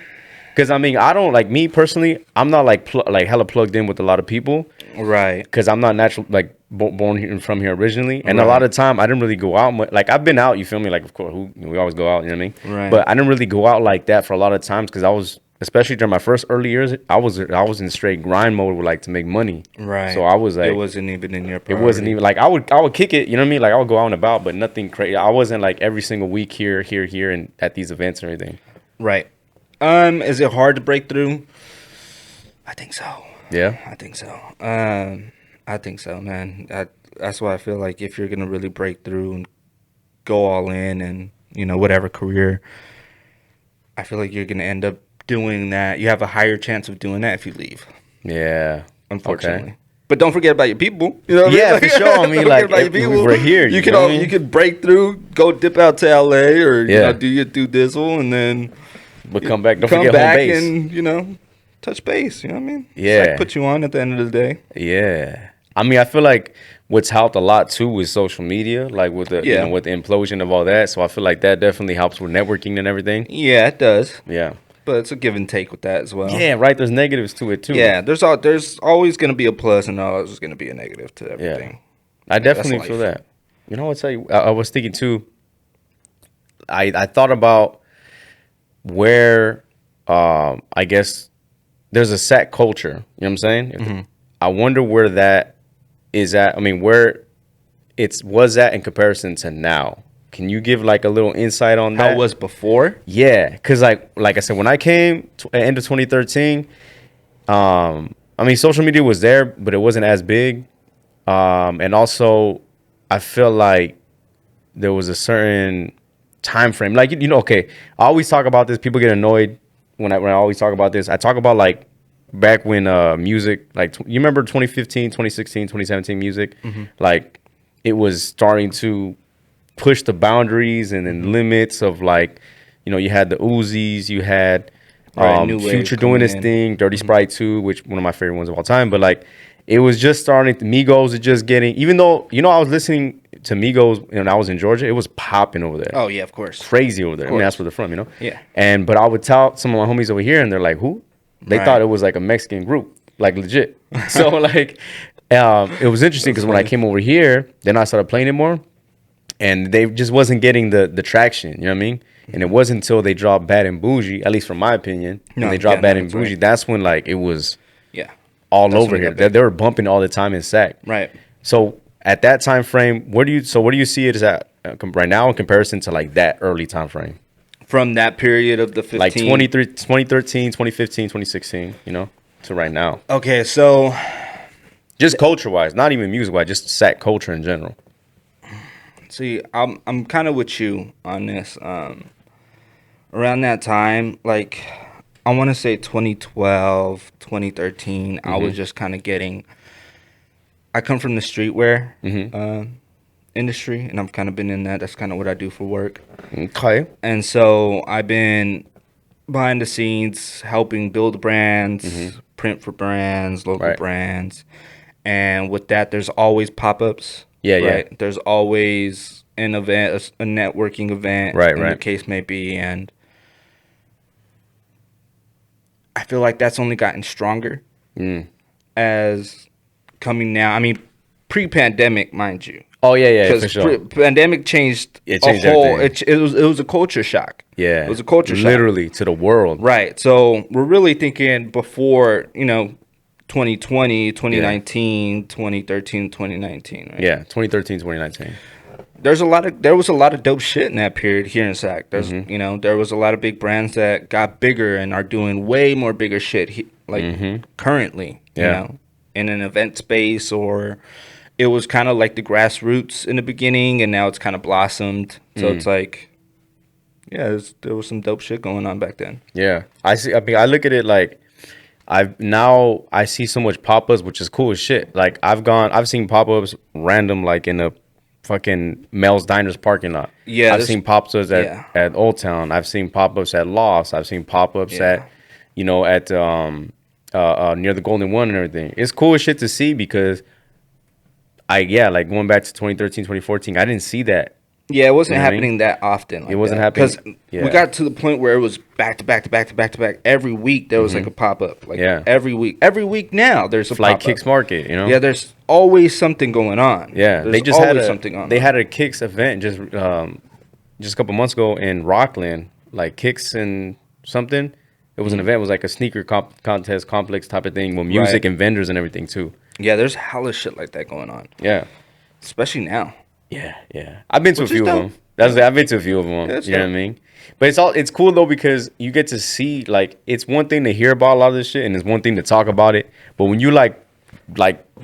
[SPEAKER 1] Because I mean, I don't like me personally. I'm not like hella plugged in with a lot of people,
[SPEAKER 2] right? Because
[SPEAKER 1] I'm not natural born here from here originally, and a lot of time I didn't really go out much. Like I've been out, you feel me? Like of course, we always go out, you know what I mean?
[SPEAKER 2] Right.
[SPEAKER 1] But I didn't really go out like that for a lot of times because I was, especially during my first early years, I was in straight grind mode with to make money.
[SPEAKER 2] Right.
[SPEAKER 1] So I was like,
[SPEAKER 2] it wasn't even in your priority.
[SPEAKER 1] It wasn't even like I would kick it, you know what I mean? Like I would go out and about, but nothing crazy. I wasn't like every single week here, and at these events or anything.
[SPEAKER 2] Right. Is it hard to break through? I think so.
[SPEAKER 1] Yeah.
[SPEAKER 2] I think so. I think so, man. That's why I feel like if you're gonna really break through and go all in, and whatever career, I feel like you're gonna end up doing that. You have a higher chance of doing that if you leave.
[SPEAKER 1] Yeah.
[SPEAKER 2] Unfortunately. Okay. But don't forget about your people.
[SPEAKER 1] You know what I mean? For sure. I mean, like, we're here.
[SPEAKER 2] You could break through, go dip out to LA, or do your do dizzle, and then.
[SPEAKER 1] But come back. Don't forget home base.
[SPEAKER 2] And touch base. You know what I mean?
[SPEAKER 1] Yeah.
[SPEAKER 2] It's put you on at the end of the day.
[SPEAKER 1] Yeah. I mean, I feel like what's helped a lot too is social media, like with the with the implosion of all that. So I feel like that definitely helps with networking and everything.
[SPEAKER 2] Yeah, it does.
[SPEAKER 1] Yeah.
[SPEAKER 2] But it's a give and take with that as well.
[SPEAKER 1] Yeah, right. There's negatives to it too.
[SPEAKER 2] Yeah, there's always going to be a plus and always going to be a negative to everything.
[SPEAKER 1] Yeah. I definitely feel that. You know, I'll tell you. I was thinking too. I thought about where I guess there's a SAC culture. You know what I'm saying? I wonder where that is at. I mean, where was that in comparison to now? Can you give like a little insight on that?
[SPEAKER 2] How it was before?
[SPEAKER 1] Yeah, because like I said, when I came end of 2013, I mean, social media was there, but it wasn't as big. And also, I feel like there was a certain time frame. Like, okay, I always talk about this. People get annoyed when I always talk about this. I talk about like back when music, like you remember 2015, 2016, 2017 music, like it was starting to push the boundaries and then limits of like, you had the Uzis, you had Future doing this thing, Dirty Sprite 2, which one of my favorite ones of all time. But like it was just starting. Migos is just getting. Even though I was listening to Migos when I was in Georgia, it was popping over there.
[SPEAKER 2] Oh yeah, of course.
[SPEAKER 1] Crazy over there. I mean, that's where they're from,
[SPEAKER 2] Yeah.
[SPEAKER 1] But I would tell some of my homies over here, and they're like, "Who?" They
[SPEAKER 2] Right.
[SPEAKER 1] thought it was like a Mexican group, like legit. So like, it was interesting because when I came over here, then I started playing it more, and they just wasn't getting the traction. You know what I mean? And it wasn't until they dropped Bad and Bougie, at least from my opinion, when they dropped Bad and Bougie, that's when like it was all over here. They were bumping all the time in SAC.
[SPEAKER 2] Right.
[SPEAKER 1] So at that time frame, where do you see it as at right now in comparison to like that early time frame?
[SPEAKER 2] From that period of the 15.
[SPEAKER 1] Like 2013, 2015, 2016, to right now.
[SPEAKER 2] Okay, so
[SPEAKER 1] just culture-wise, not even music-wise, just SAC culture in general.
[SPEAKER 2] See, I'm kind of with you on this. Around that time, like I want to say 2012, 2013, I was just kind of getting. I come from the streetwear industry, and I've kind of been in that. That's kind of what I do for work.
[SPEAKER 1] Okay.
[SPEAKER 2] And so I've been behind the scenes helping build brands, print for brands, local brands, and with that, there's always pop-ups.
[SPEAKER 1] Yeah,
[SPEAKER 2] right?
[SPEAKER 1] yeah.
[SPEAKER 2] There's always an event, a networking event,
[SPEAKER 1] right,
[SPEAKER 2] the case may be, and I feel like that's only gotten stronger as coming now. I mean, pre-pandemic, mind you.
[SPEAKER 1] Oh yeah, for sure.
[SPEAKER 2] Pandemic changed.
[SPEAKER 1] It changed
[SPEAKER 2] everything. It was a culture shock.
[SPEAKER 1] Yeah,
[SPEAKER 2] it was a culture shock,
[SPEAKER 1] literally to the world.
[SPEAKER 2] Right. So we're really thinking before 2020, 2019, 2013, 2019. Right?
[SPEAKER 1] Yeah, 2013, 2019.
[SPEAKER 2] There was a lot of dope shit in that period here in SAC. There's there was a lot of big brands that got bigger and are doing way more bigger shit currently. In an event space, or it was kind of like the grassroots in the beginning, and now it's kind of blossomed. So it's like, there was some dope shit going on back then.
[SPEAKER 1] Yeah, I see. I mean, I look at it like I see so much pop-ups, which is cool as shit. Like I've seen pop-ups random, like in a fucking Mel's Diners parking lot.
[SPEAKER 2] Yeah,
[SPEAKER 1] I've seen pop-ups at Old Town. I've seen pop-ups at Lost. I've seen pop-ups at near the Golden One and everything. It's cool as shit to see because like going back to 2013, 2014, I didn't see that.
[SPEAKER 2] Yeah, it wasn't happening that often.
[SPEAKER 1] It wasn't happening
[SPEAKER 2] because we got to the point where it was back to back to back to back to back. Every week there was like a pop up. Like every week now there's a
[SPEAKER 1] Like
[SPEAKER 2] pop-up.
[SPEAKER 1] Kicks Market,
[SPEAKER 2] Yeah, there's always something going on.
[SPEAKER 1] Yeah,
[SPEAKER 2] there's
[SPEAKER 1] they just had
[SPEAKER 2] something on.
[SPEAKER 1] They had a Kicks event just a couple months ago in Rockland, like Kicks and something. It was an event. It was like a sneaker contest complex type of thing with music and vendors and everything too.
[SPEAKER 2] Yeah, there's hella shit like that going on.
[SPEAKER 1] Yeah,
[SPEAKER 2] especially now.
[SPEAKER 1] Yeah. I've been to a few of them. I've been to a few of them. You know what I mean? But it's cool though because you get to see, like, it's one thing to hear about a lot of this shit and it's one thing to talk about it. But when you like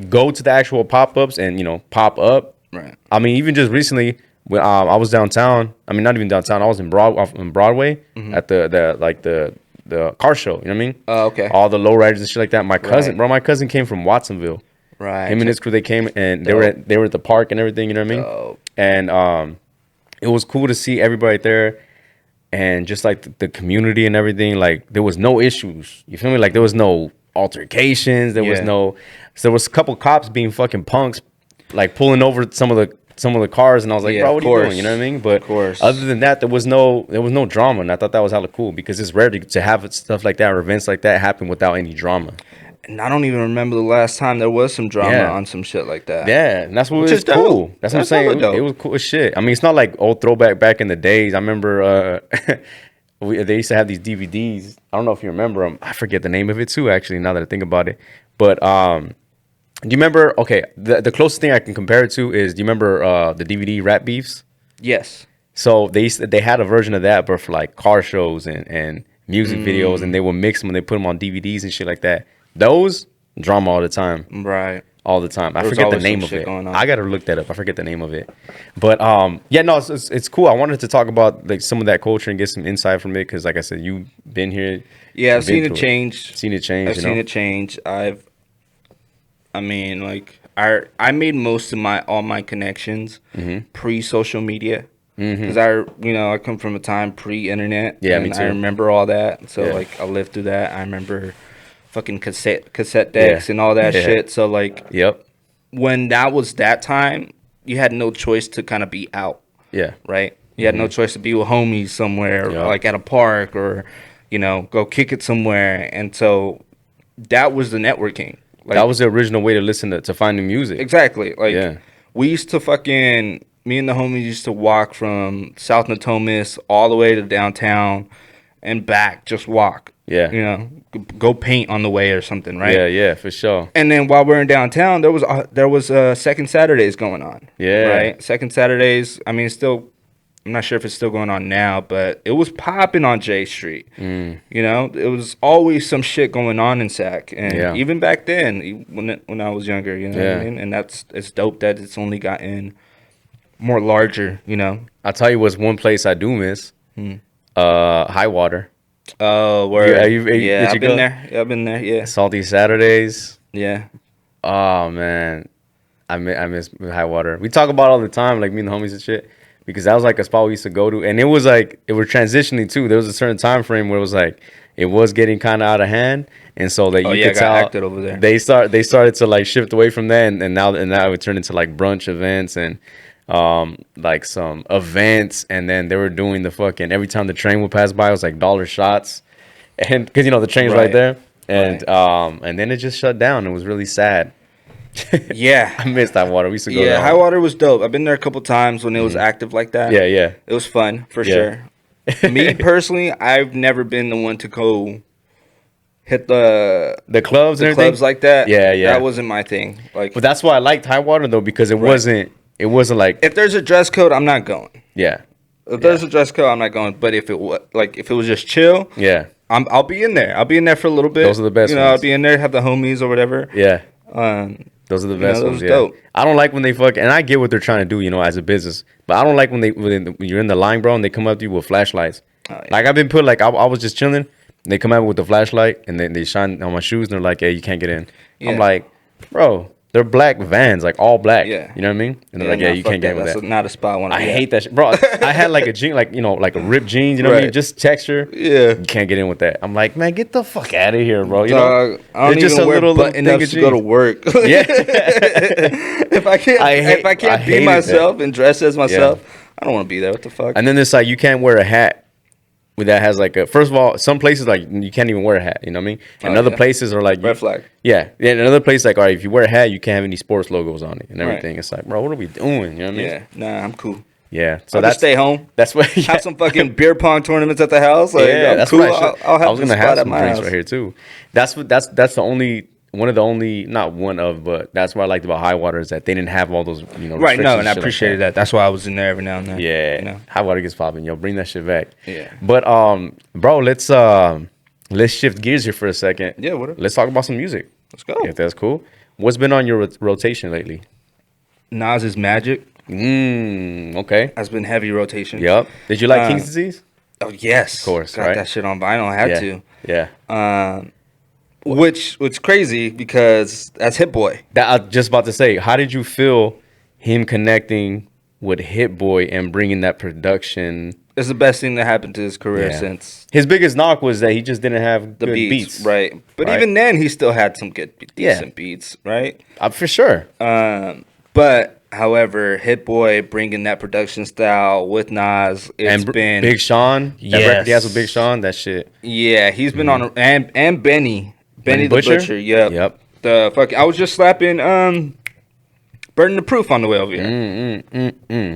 [SPEAKER 1] go to the actual pop-ups and pop up.
[SPEAKER 2] Right.
[SPEAKER 1] I mean, even just recently when I was downtown. I mean, not even downtown. I was in Broadway at the car show. You know what I mean?
[SPEAKER 2] Oh, okay.
[SPEAKER 1] All the lowriders and shit like that. My cousin came from Watsonville.
[SPEAKER 2] Right.
[SPEAKER 1] Him and his crew, they came and they were at the park and everything. You know what I mean?
[SPEAKER 2] Dope.
[SPEAKER 1] And it was cool to see everybody there, and just like the community and everything. Like there was no issues. You feel me? Like there was no altercations. There was no. So there was a couple cops being fucking punks, like pulling over some of the cars, and I was like, bro, what are you doing? You know what I mean? But other than that, there was no drama, and I thought that was hella cool because it's rare to have stuff like that or events like that happen without any drama.
[SPEAKER 2] And I don't even remember the last time there was some drama on some shit like that.
[SPEAKER 1] Yeah, and that's what was cool. That's what I'm saying. It was cool as shit. I mean, it's not like old throwback back in the days. I remember they used to have these DVDs. I don't know if you remember them. I forget the name of it too, actually, now that I think about it. But do you remember, okay, the closest thing I can compare it to is, do you remember the DVD Rap Beefs?
[SPEAKER 2] Yes.
[SPEAKER 1] So they had a version of that, but for like car shows and music videos, and they would mix them and they put them on DVDs and shit like that. Those drama all the time,
[SPEAKER 2] right?
[SPEAKER 1] All the time. I forget the name of it. I gotta look that up. I forget the name of it. But it's cool. I wanted to talk about like some of that culture and get some insight from it because, like I said, you've been here.
[SPEAKER 2] Yeah, I've seen it change.
[SPEAKER 1] Seen it change.
[SPEAKER 2] I've seen it change. I made most of all my connections pre-social media because I come from a time pre-internet.
[SPEAKER 1] Yeah, me too.
[SPEAKER 2] I remember all that. So I lived through that. I remember fucking cassette decks and all that shit. So like,
[SPEAKER 1] Yep.
[SPEAKER 2] when that was that time, you had no choice to kind of be out.
[SPEAKER 1] Yeah.
[SPEAKER 2] Right. You had no choice to be with homies somewhere, like at a park, or go kick it somewhere. And so that was the networking. Like,
[SPEAKER 1] that was the original way to listen to find new music.
[SPEAKER 2] Exactly. Like, we used to me and the homies used to walk from South Natomas all the way to downtown and back, just walk.
[SPEAKER 1] Yeah.
[SPEAKER 2] Go paint on the way or something, right?
[SPEAKER 1] Yeah, for sure.
[SPEAKER 2] And then while we're in downtown, there was Second Saturdays going on.
[SPEAKER 1] Yeah.
[SPEAKER 2] Right? Second Saturdays, I mean, I'm not sure if it's still going on now, but it was popping on J Street. It was always some shit going on in Sac. And even back then, when I was younger, what I mean? And it's dope that it's only gotten more larger,
[SPEAKER 1] I'll tell you what's one place I do miss. High Water.
[SPEAKER 2] Oh, word.
[SPEAKER 1] I've
[SPEAKER 2] been there. Yeah, I've been there, yeah.
[SPEAKER 1] Salty Saturdays.
[SPEAKER 2] Yeah.
[SPEAKER 1] Oh, man. I miss High Water. We talk about it all the time, like me and the homies and shit, because that was like a spot we used to go to. And it was like, it was transitioning too. There was a certain time frame where it was like, it was getting kind of out of hand. And so that you could tell
[SPEAKER 2] acted over there.
[SPEAKER 1] they started to like shift away from that. And now it turned into like brunch events and like some events. And then they were doing the fucking, every time the train would pass by, it was like dollar shots. And because, the train's right there. And and then it just shut down. It was really sad.
[SPEAKER 2] Yeah.
[SPEAKER 1] I missed High Water. We used to go there.
[SPEAKER 2] Yeah, High Water was dope. I've been there a couple times when it was active like that.
[SPEAKER 1] Yeah.
[SPEAKER 2] It was fun, for sure. Me, personally, I've never been the one to go hit the
[SPEAKER 1] clubs and everything?
[SPEAKER 2] clubs like that.
[SPEAKER 1] Yeah.
[SPEAKER 2] That wasn't my thing. Like,
[SPEAKER 1] But that's why I liked High Water, though, because it wasn't like...
[SPEAKER 2] if there's a dress code, I'm not going.
[SPEAKER 1] Yeah.
[SPEAKER 2] If there's a dress code, I'm not going. But if it was just chill...
[SPEAKER 1] Yeah.
[SPEAKER 2] I'll be in there. I'll be in there for a little bit.
[SPEAKER 1] Those are the best ones.
[SPEAKER 2] I'll be in there, have the homies or whatever.
[SPEAKER 1] Yeah. Those are the best ones. Yeah.
[SPEAKER 2] Dope.
[SPEAKER 1] I don't like when they and I get what they're trying to do, as a business. But I don't like when you're in the line, bro, and they come up to you with flashlights. Like I've been put, like I was just chilling. And they come out with the flashlight and then they shine on my shoes and they're like, "Hey, you can't get in." Yeah. I'm like, bro. They're black Vans, like all black.
[SPEAKER 2] Yeah.
[SPEAKER 1] You know what I mean? And they're like, you can't get in with that.
[SPEAKER 2] That's not a spot I want to
[SPEAKER 1] I hate that shit. Bro, I had like a jean, like a ripped jeans, you know what I mean? Just texture.
[SPEAKER 2] Yeah.
[SPEAKER 1] You can't get in with that. I'm like, man, get the fuck out of here, bro.
[SPEAKER 2] I don't even wear button-ups to go to work.
[SPEAKER 1] Yeah.
[SPEAKER 2] if I can't be myself and dress as myself, I don't want to be there. What the fuck?
[SPEAKER 1] And then it's like, you can't wear a hat that has like first of all, some places like you can't even wear a hat, you know what I mean? And other places are like
[SPEAKER 2] red flag.
[SPEAKER 1] Yeah. And another place like, all right, if you wear a hat, you can't have any sports logos on it and everything. It's like, bro, what are we doing? You know what I mean?
[SPEAKER 2] Yeah. Nah, I'm cool.
[SPEAKER 1] Yeah.
[SPEAKER 2] So that's stay home.
[SPEAKER 1] That's what
[SPEAKER 2] have some fucking beer pong tournaments at the house. Like,
[SPEAKER 1] that's
[SPEAKER 2] cool.
[SPEAKER 1] What
[SPEAKER 2] I
[SPEAKER 1] was gonna have some drinks right here too. That's the only not one of, but that's what I liked about High Water is that they didn't have all those,
[SPEAKER 2] right. No, and I appreciated that. That's why I was in there every now and then.
[SPEAKER 1] Yeah, High Water gets popping. Yo, bring that shit back.
[SPEAKER 2] Yeah.
[SPEAKER 1] But bro, let's shift gears here for a second.
[SPEAKER 2] Yeah, whatever.
[SPEAKER 1] Let's talk about some music.
[SPEAKER 2] Let's go.
[SPEAKER 1] If that's cool. What's been on your rotation lately?
[SPEAKER 2] Nas's Magic.
[SPEAKER 1] Okay.
[SPEAKER 2] Has been heavy rotation.
[SPEAKER 1] Yep. Did you like King's Disease?
[SPEAKER 2] Oh yes,
[SPEAKER 1] of course.
[SPEAKER 2] Got that shit on vinyl. I had to.
[SPEAKER 1] Yeah.
[SPEAKER 2] Which crazy because that's Hit Boy.
[SPEAKER 1] That I was just about to say. How did you feel him connecting with Hit Boy and bringing that production?
[SPEAKER 2] It's the best thing that happened to his career since.
[SPEAKER 1] His biggest knock was that he just didn't have
[SPEAKER 2] the
[SPEAKER 1] good beats.
[SPEAKER 2] Right. But even then, he still had some decent beats, right?
[SPEAKER 1] For sure.
[SPEAKER 2] But however, Hit Boy bringing that production style with Nas, it's been
[SPEAKER 1] Big Sean.
[SPEAKER 2] Yes.
[SPEAKER 1] That record he has with Big Sean, that shit.
[SPEAKER 2] Yeah, he's been on and Benny the Butcher. Yep. The fucking I was just slapping Burning the Proof on the way over here.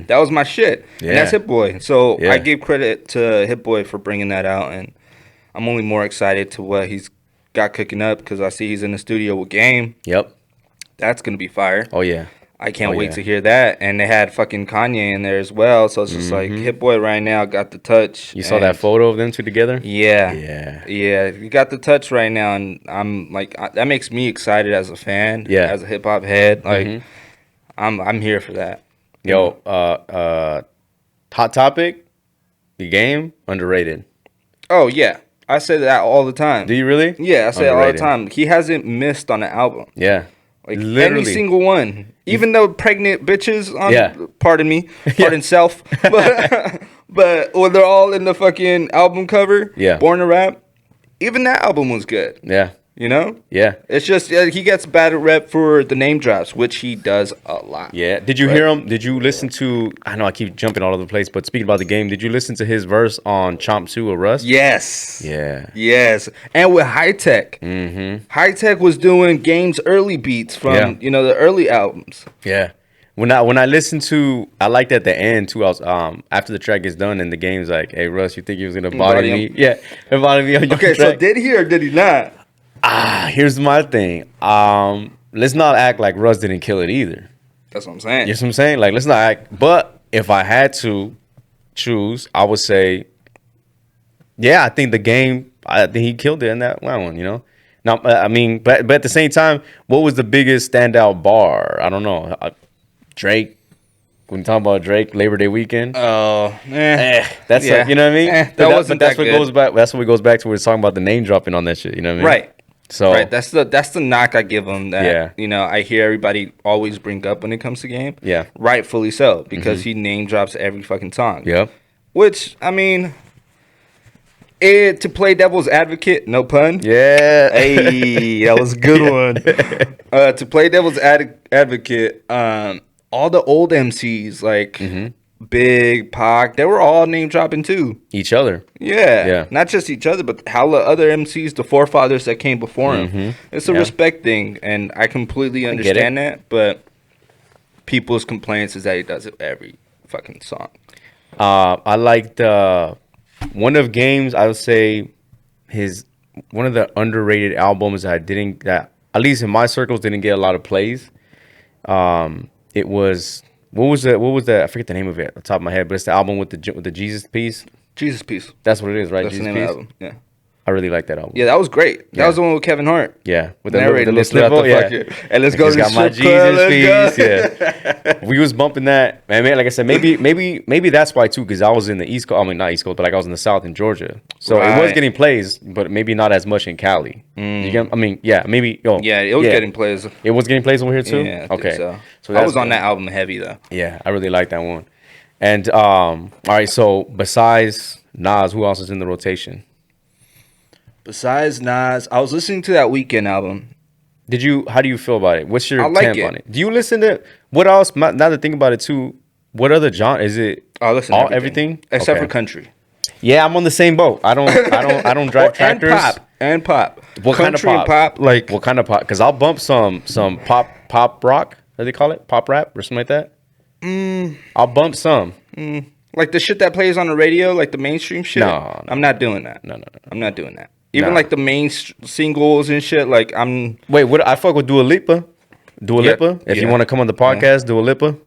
[SPEAKER 2] That was my shit. Yeah. And that's Hit Boy. So I give credit to Hit Boy for bringing that out, and I'm only more excited to what he's got cooking up because I see he's in the studio with Game.
[SPEAKER 1] Yep.
[SPEAKER 2] That's gonna be fire.
[SPEAKER 1] Oh yeah.
[SPEAKER 2] I can't wait to hear that. And they had fucking Kanye in there as well. So it's just like Hit Boy right now got the touch.
[SPEAKER 1] You saw that photo of them two together?
[SPEAKER 2] Yeah. You got the touch right now. And I'm like, that makes me excited as a fan.
[SPEAKER 1] Yeah.
[SPEAKER 2] As a hip hop head. Like, I'm here for that.
[SPEAKER 1] Yo, Hot Topic, the Game, underrated.
[SPEAKER 2] Oh, yeah. I say that all the time.
[SPEAKER 1] Do you really?
[SPEAKER 2] Yeah, I say it all the time. He hasn't missed on an album.
[SPEAKER 1] Yeah.
[SPEAKER 2] Like literally. Every single one. Even though pregnant bitches on pardon me, pardon self. But when they're all in the fucking album cover, Born to Rap, even that album was good.
[SPEAKER 1] Yeah.
[SPEAKER 2] You know?
[SPEAKER 1] Yeah.
[SPEAKER 2] It's just he gets bad rep for the name drops, which he does a lot.
[SPEAKER 1] Yeah. Did you hear him? Did you listen to? I know I keep jumping all over the place, but speaking about the game, did you listen to his verse on Chomp 2 or Rust?
[SPEAKER 2] Yes.
[SPEAKER 1] Yeah.
[SPEAKER 2] Yes. And with High Tech. Mm-hmm. High Tech was doing Game's early beats from the early albums.
[SPEAKER 1] Yeah. When I listened to, I liked at the end too. I was after the track gets done and the game's like, "Hey Russ, you think he was gonna body me?" Yeah, body me on your
[SPEAKER 2] Okay,
[SPEAKER 1] track.
[SPEAKER 2] so did he or did he not?
[SPEAKER 1] Here's my thing. Let's not act like Russ didn't kill it either.
[SPEAKER 2] That's what I'm saying.
[SPEAKER 1] You know what I'm saying? Like, let's not act. But if I had to choose, I would say, yeah, I think he killed it in that one. You know. Now, I mean, but at the same time, what was the biggest standout bar? I don't know. Drake. When you talk about Drake, Labor Day weekend.
[SPEAKER 2] Oh,
[SPEAKER 1] that's
[SPEAKER 2] yeah.
[SPEAKER 1] you know what I mean.
[SPEAKER 2] That
[SPEAKER 1] But
[SPEAKER 2] wasn't
[SPEAKER 1] that's
[SPEAKER 2] that
[SPEAKER 1] what
[SPEAKER 2] good.
[SPEAKER 1] goes back. That's what goes back to we're talking about the name dropping on that shit. You know what I mean?
[SPEAKER 2] Right.
[SPEAKER 1] So
[SPEAKER 2] right, that's the knock I give him. That I hear everybody always bring up when it comes to Game.
[SPEAKER 1] Yeah,
[SPEAKER 2] rightfully so, because he name drops every fucking song.
[SPEAKER 1] Yeah,
[SPEAKER 2] which I mean, to play devil's advocate, no pun.
[SPEAKER 1] Yeah,
[SPEAKER 2] hey, that was a good one. To play devil's advocate, all the old MCs like Big, Pac, they were all name dropping too.
[SPEAKER 1] Each other.
[SPEAKER 2] Yeah. Not just each other, but hella other MCs, the forefathers that came before him. It's a respect thing, and I completely understand that, but people's complaints is that he does it every fucking song.
[SPEAKER 1] I liked one of Game's, I would say one of the underrated albums that at least in my circles didn't get a lot of plays. It was what was the I forget the name of it off the top of my head, but it's the album with the Jesus piece.
[SPEAKER 2] Jesus Piece.
[SPEAKER 1] That's what it is, right?
[SPEAKER 2] That's
[SPEAKER 1] Jesus
[SPEAKER 2] the name
[SPEAKER 1] Piece?
[SPEAKER 2] of the album. Yeah.
[SPEAKER 1] I really like that album.
[SPEAKER 2] Yeah, that was great. That was the one with Kevin Hart.
[SPEAKER 1] Yeah, with
[SPEAKER 2] narrating
[SPEAKER 1] the
[SPEAKER 2] slip
[SPEAKER 1] little
[SPEAKER 2] out the fucking. And let's go to the
[SPEAKER 1] got my
[SPEAKER 2] strip club,
[SPEAKER 1] Jesus piece. Yeah, we was bumping that. Man, like I said, maybe that's why too, because I was in the East Coast. I mean, not East Coast, but like I was in the South in Georgia, so it was getting plays, but maybe not as much in Cali. You get? I mean, yeah, maybe.
[SPEAKER 2] Yeah, it was getting plays.
[SPEAKER 1] It was getting plays over here too.
[SPEAKER 2] Yeah,
[SPEAKER 1] okay.
[SPEAKER 2] So I was on that album heavy though.
[SPEAKER 1] Yeah, I really like that one. And all right, so besides Nas, who else is in the rotation?
[SPEAKER 2] Besides Nas, I was listening to that Weeknd album.
[SPEAKER 1] How do you feel about it? What's your temp on it? Do you listen to what else? Now that think about it too, what other genre is it?
[SPEAKER 2] I listen to everything except for country.
[SPEAKER 1] Yeah, I'm on the same boat. I don't drive tractors.
[SPEAKER 2] And pop.
[SPEAKER 1] What
[SPEAKER 2] country
[SPEAKER 1] kind of pop?
[SPEAKER 2] Like
[SPEAKER 1] what kind of pop? Because I'll bump some pop rock. How do they call it? Pop rap or something like that. I'll bump some.
[SPEAKER 2] Like the shit that plays on the radio, like the mainstream shit.
[SPEAKER 1] No.
[SPEAKER 2] I'm not doing that.
[SPEAKER 1] No.
[SPEAKER 2] I'm not doing that. Even like the main singles and shit. Like
[SPEAKER 1] Wait, what? I fuck with Dua Lipa. Dua Lipa. If you want to come on the podcast, Dua Lipa.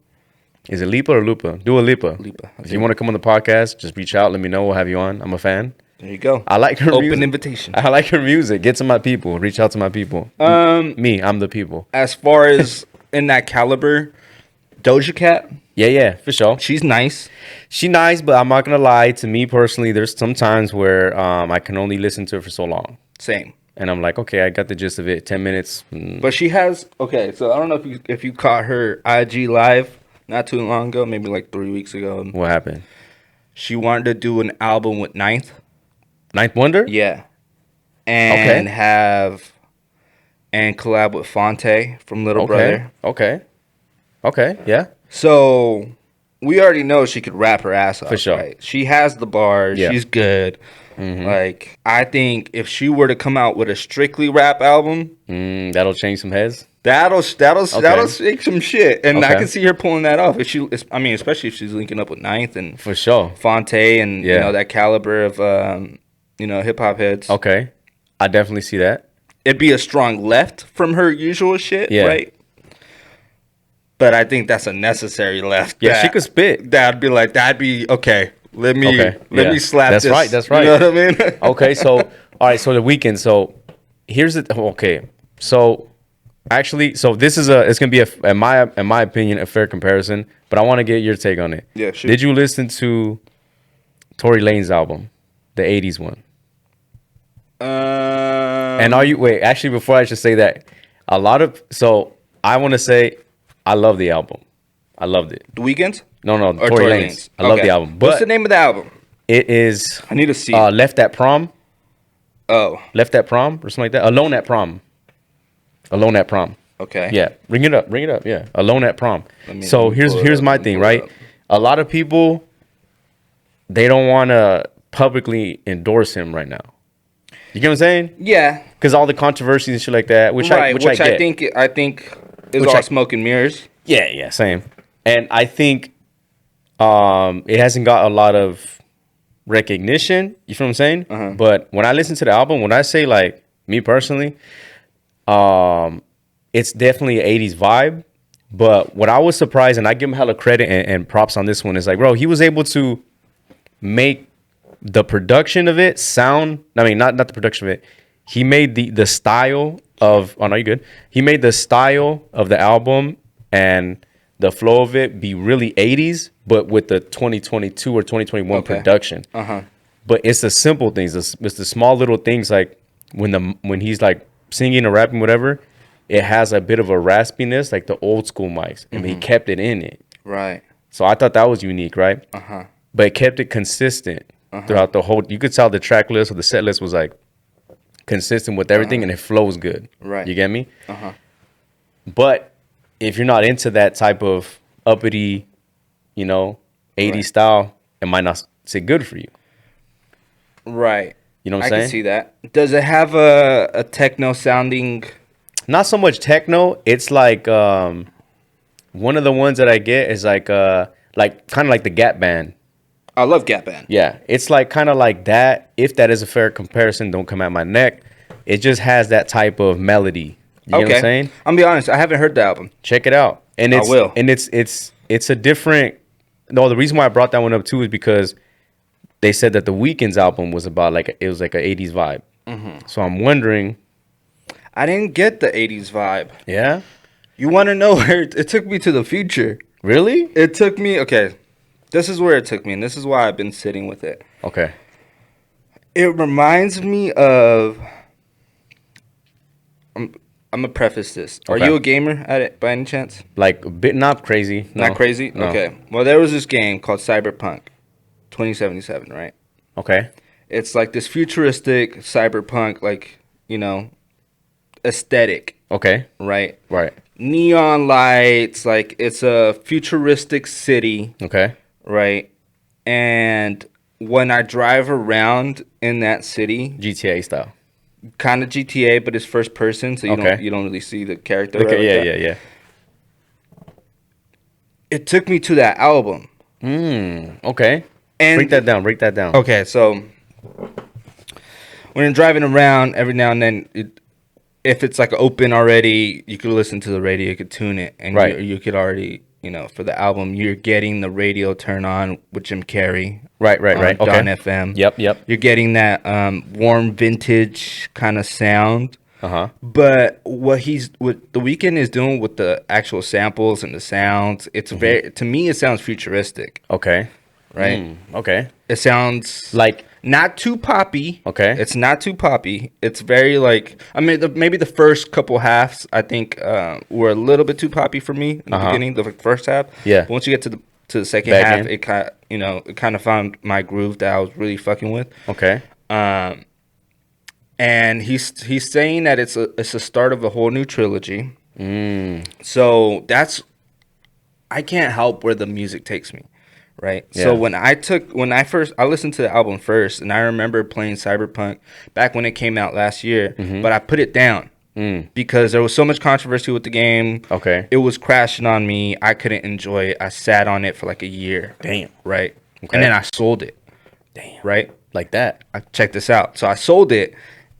[SPEAKER 1] Is it Lipa or Lupa? Dua Lipa. If you want to come on the podcast, just reach out. Let me know. We'll have you on. I'm a fan.
[SPEAKER 2] There you go.
[SPEAKER 1] I like her
[SPEAKER 2] Open
[SPEAKER 1] music.
[SPEAKER 2] invitation.
[SPEAKER 1] I like her music. Get to my people. Reach out to my people. I'm the people.
[SPEAKER 2] As far as in that caliber, Doja Cat.
[SPEAKER 1] Yeah, for sure.
[SPEAKER 2] She's nice.
[SPEAKER 1] She's nice, but I'm not gonna lie. To me personally, there's some times where I can only listen to her for so long.
[SPEAKER 2] Same.
[SPEAKER 1] And I'm like, okay, I got the gist of it. 10 minutes.
[SPEAKER 2] But she has so I don't know if you caught her IG live not too long ago, maybe like 3 weeks ago.
[SPEAKER 1] What happened?
[SPEAKER 2] She wanted to do an album with Ninth
[SPEAKER 1] Wonder.
[SPEAKER 2] Yeah, and and collab with Fonte from Little Brother.
[SPEAKER 1] Okay. Yeah.
[SPEAKER 2] So we already know she could rap her ass off.
[SPEAKER 1] For sure.
[SPEAKER 2] Right? She has the bars. Yeah. She's good. Like, I think if she were to come out with a strictly rap album,
[SPEAKER 1] that'll change some heads.
[SPEAKER 2] That'll shake some shit, and I can see her pulling that off. Especially if she's linking up with Ninth and
[SPEAKER 1] for sure
[SPEAKER 2] Fonte and that caliber of hip hop heads.
[SPEAKER 1] Okay, I definitely see that.
[SPEAKER 2] It'd be a strong left from her usual shit, right? But I think that's a necessary left.
[SPEAKER 1] Yeah, she could spit.
[SPEAKER 2] That'd be okay. Let me slap
[SPEAKER 1] that's
[SPEAKER 2] this.
[SPEAKER 1] That's right.
[SPEAKER 2] You know what I mean?
[SPEAKER 1] Okay, so all right, so the Weeknd. So here's the okay. So actually, this is it's gonna be in my opinion a fair comparison, but I want to get your take on it.
[SPEAKER 2] Yeah, sure.
[SPEAKER 1] Did you listen to Tory Lanez album, the '80s one? And actually, before I should say that, I want to say I love the album. I loved it.
[SPEAKER 2] The Weeknd?
[SPEAKER 1] No, Tory Lanez. I love the album. But
[SPEAKER 2] what's the name of the album?
[SPEAKER 1] It is.
[SPEAKER 2] I need to see.
[SPEAKER 1] Left at Prom.
[SPEAKER 2] Oh,
[SPEAKER 1] Left at Prom or something like that. Alone at Prom. Alone at Prom.
[SPEAKER 2] okay.
[SPEAKER 1] Yeah, bring it up. Bring it up. Yeah, Alone at Prom. So
[SPEAKER 2] let me pull it
[SPEAKER 1] here's
[SPEAKER 2] up,
[SPEAKER 1] my
[SPEAKER 2] let me
[SPEAKER 1] thing,
[SPEAKER 2] pull it
[SPEAKER 1] right?
[SPEAKER 2] up.
[SPEAKER 1] A lot of people, they don't want to publicly endorse him right now. You get what I'm saying?
[SPEAKER 2] Yeah.
[SPEAKER 1] Because all the controversies and shit like that, which
[SPEAKER 2] Right.
[SPEAKER 1] I get.
[SPEAKER 2] I think is
[SPEAKER 1] Which
[SPEAKER 2] all
[SPEAKER 1] I-
[SPEAKER 2] smoke and mirrors.
[SPEAKER 1] Yeah, same. And I think it hasn't got a lot of recognition. You feel what I'm saying? But when I listen to the album, when I say like me personally, it's definitely an 80s vibe. But what I was surprised, and I give him hella credit and props on this one, is like, bro, he was able to make the production of it sound. I mean, not the production of it. He made the style of. Oh no, you good? He made the style of the album and the flow of it be really 80s, but with the 2022 or 2021 production. But it's the simple things. It's the small little things like when he's like singing or rapping, whatever. It has a bit of a raspiness, like the old school mics, and he kept it in it.
[SPEAKER 2] Right.
[SPEAKER 1] So I thought that was unique, right? But it kept it consistent throughout the whole. You could tell the track list or the set list was like consistent with everything, and it flows good.
[SPEAKER 2] Right.
[SPEAKER 1] You get me? But if you're not into that type of uppity, 80s style, it might not sit good for you.
[SPEAKER 2] Right.
[SPEAKER 1] You know what
[SPEAKER 2] I
[SPEAKER 1] I'm saying?
[SPEAKER 2] can see that. Does it have a techno sounding?
[SPEAKER 1] Not so much techno. It's like one of the ones that I get is like kind of like the Gap Band.
[SPEAKER 2] I love Gap Band.
[SPEAKER 1] Yeah, it's like kind of like that. If that is a fair comparison, don't come at my neck. It just has that type of melody. You know what I'm saying?
[SPEAKER 2] I'm gonna be honest. I haven't heard the album.
[SPEAKER 1] Check it out. And
[SPEAKER 2] I
[SPEAKER 1] it's
[SPEAKER 2] will.
[SPEAKER 1] And it's a different. No, the reason why I brought that one up too is because they said that the Weeknd's album was about like it was like an 80s vibe. So I'm wondering.
[SPEAKER 2] I didn't get the '80s vibe.
[SPEAKER 1] Yeah.
[SPEAKER 2] You want to know where it took me to the future?
[SPEAKER 1] Really?
[SPEAKER 2] It took me. Okay, this is where it took me, and this is why I've been sitting with it.
[SPEAKER 1] Okay.
[SPEAKER 2] It reminds me of. I'm gonna preface this. Are
[SPEAKER 1] Okay.
[SPEAKER 2] you a gamer at it by any chance?
[SPEAKER 1] Like a bit not crazy. No.
[SPEAKER 2] Not crazy?
[SPEAKER 1] No.
[SPEAKER 2] Okay. Well, there was this game called Cyberpunk 2077, right?
[SPEAKER 1] Okay.
[SPEAKER 2] It's like this futuristic cyberpunk, like, aesthetic,
[SPEAKER 1] Okay.
[SPEAKER 2] right?
[SPEAKER 1] Right.
[SPEAKER 2] Neon lights, like it's a futuristic city,
[SPEAKER 1] Okay.
[SPEAKER 2] right? And when I drive around in that city,
[SPEAKER 1] GTA style.
[SPEAKER 2] kind of GTA, but it's first person, so
[SPEAKER 1] Okay.
[SPEAKER 2] you don't really see the character.
[SPEAKER 1] Okay.
[SPEAKER 2] right like that.
[SPEAKER 1] Yeah.
[SPEAKER 2] It took me to that album.
[SPEAKER 1] Okay.
[SPEAKER 2] And
[SPEAKER 1] Break that down. Break that down.
[SPEAKER 2] Okay, so when you're driving around, every now and then, if it's like open already, you could listen to the radio, you could tune it, and
[SPEAKER 1] Right.
[SPEAKER 2] you could already, for the album, you're getting the radio turn on with Jim Carrey.
[SPEAKER 1] Right.
[SPEAKER 2] on
[SPEAKER 1] Okay.
[SPEAKER 2] Dawn FM.
[SPEAKER 1] Yep.
[SPEAKER 2] You're getting that warm vintage kind of sound. But what The Weeknd is doing with the actual samples and the sounds, it's very, to me, it sounds futuristic,
[SPEAKER 1] Okay.
[SPEAKER 2] right?
[SPEAKER 1] Okay.
[SPEAKER 2] It sounds
[SPEAKER 1] Like.
[SPEAKER 2] not too poppy.
[SPEAKER 1] Okay.
[SPEAKER 2] It's not too poppy. It's very like, I mean, maybe the first couple halves I think were a little bit too poppy for me in the beginning, the first half.
[SPEAKER 1] Yeah.
[SPEAKER 2] But once you get to the second
[SPEAKER 1] Back
[SPEAKER 2] half,
[SPEAKER 1] in.
[SPEAKER 2] it kind of found my groove that I was really fucking with.
[SPEAKER 1] Okay.
[SPEAKER 2] And he's saying that it's a start of a whole new trilogy. So I can't help where the music takes me. Right.
[SPEAKER 1] Yeah.
[SPEAKER 2] So when I listened to the album first, and I remember playing Cyberpunk back when it came out last year, but I put it down because there was so much controversy with the game.
[SPEAKER 1] Okay.
[SPEAKER 2] It was crashing on me. I couldn't enjoy it. I sat on it for like a year.
[SPEAKER 1] Damn.
[SPEAKER 2] Right.
[SPEAKER 1] Okay.
[SPEAKER 2] And then I sold it.
[SPEAKER 1] Damn.
[SPEAKER 2] Right.
[SPEAKER 1] Like that.
[SPEAKER 2] Check this out. So I sold it,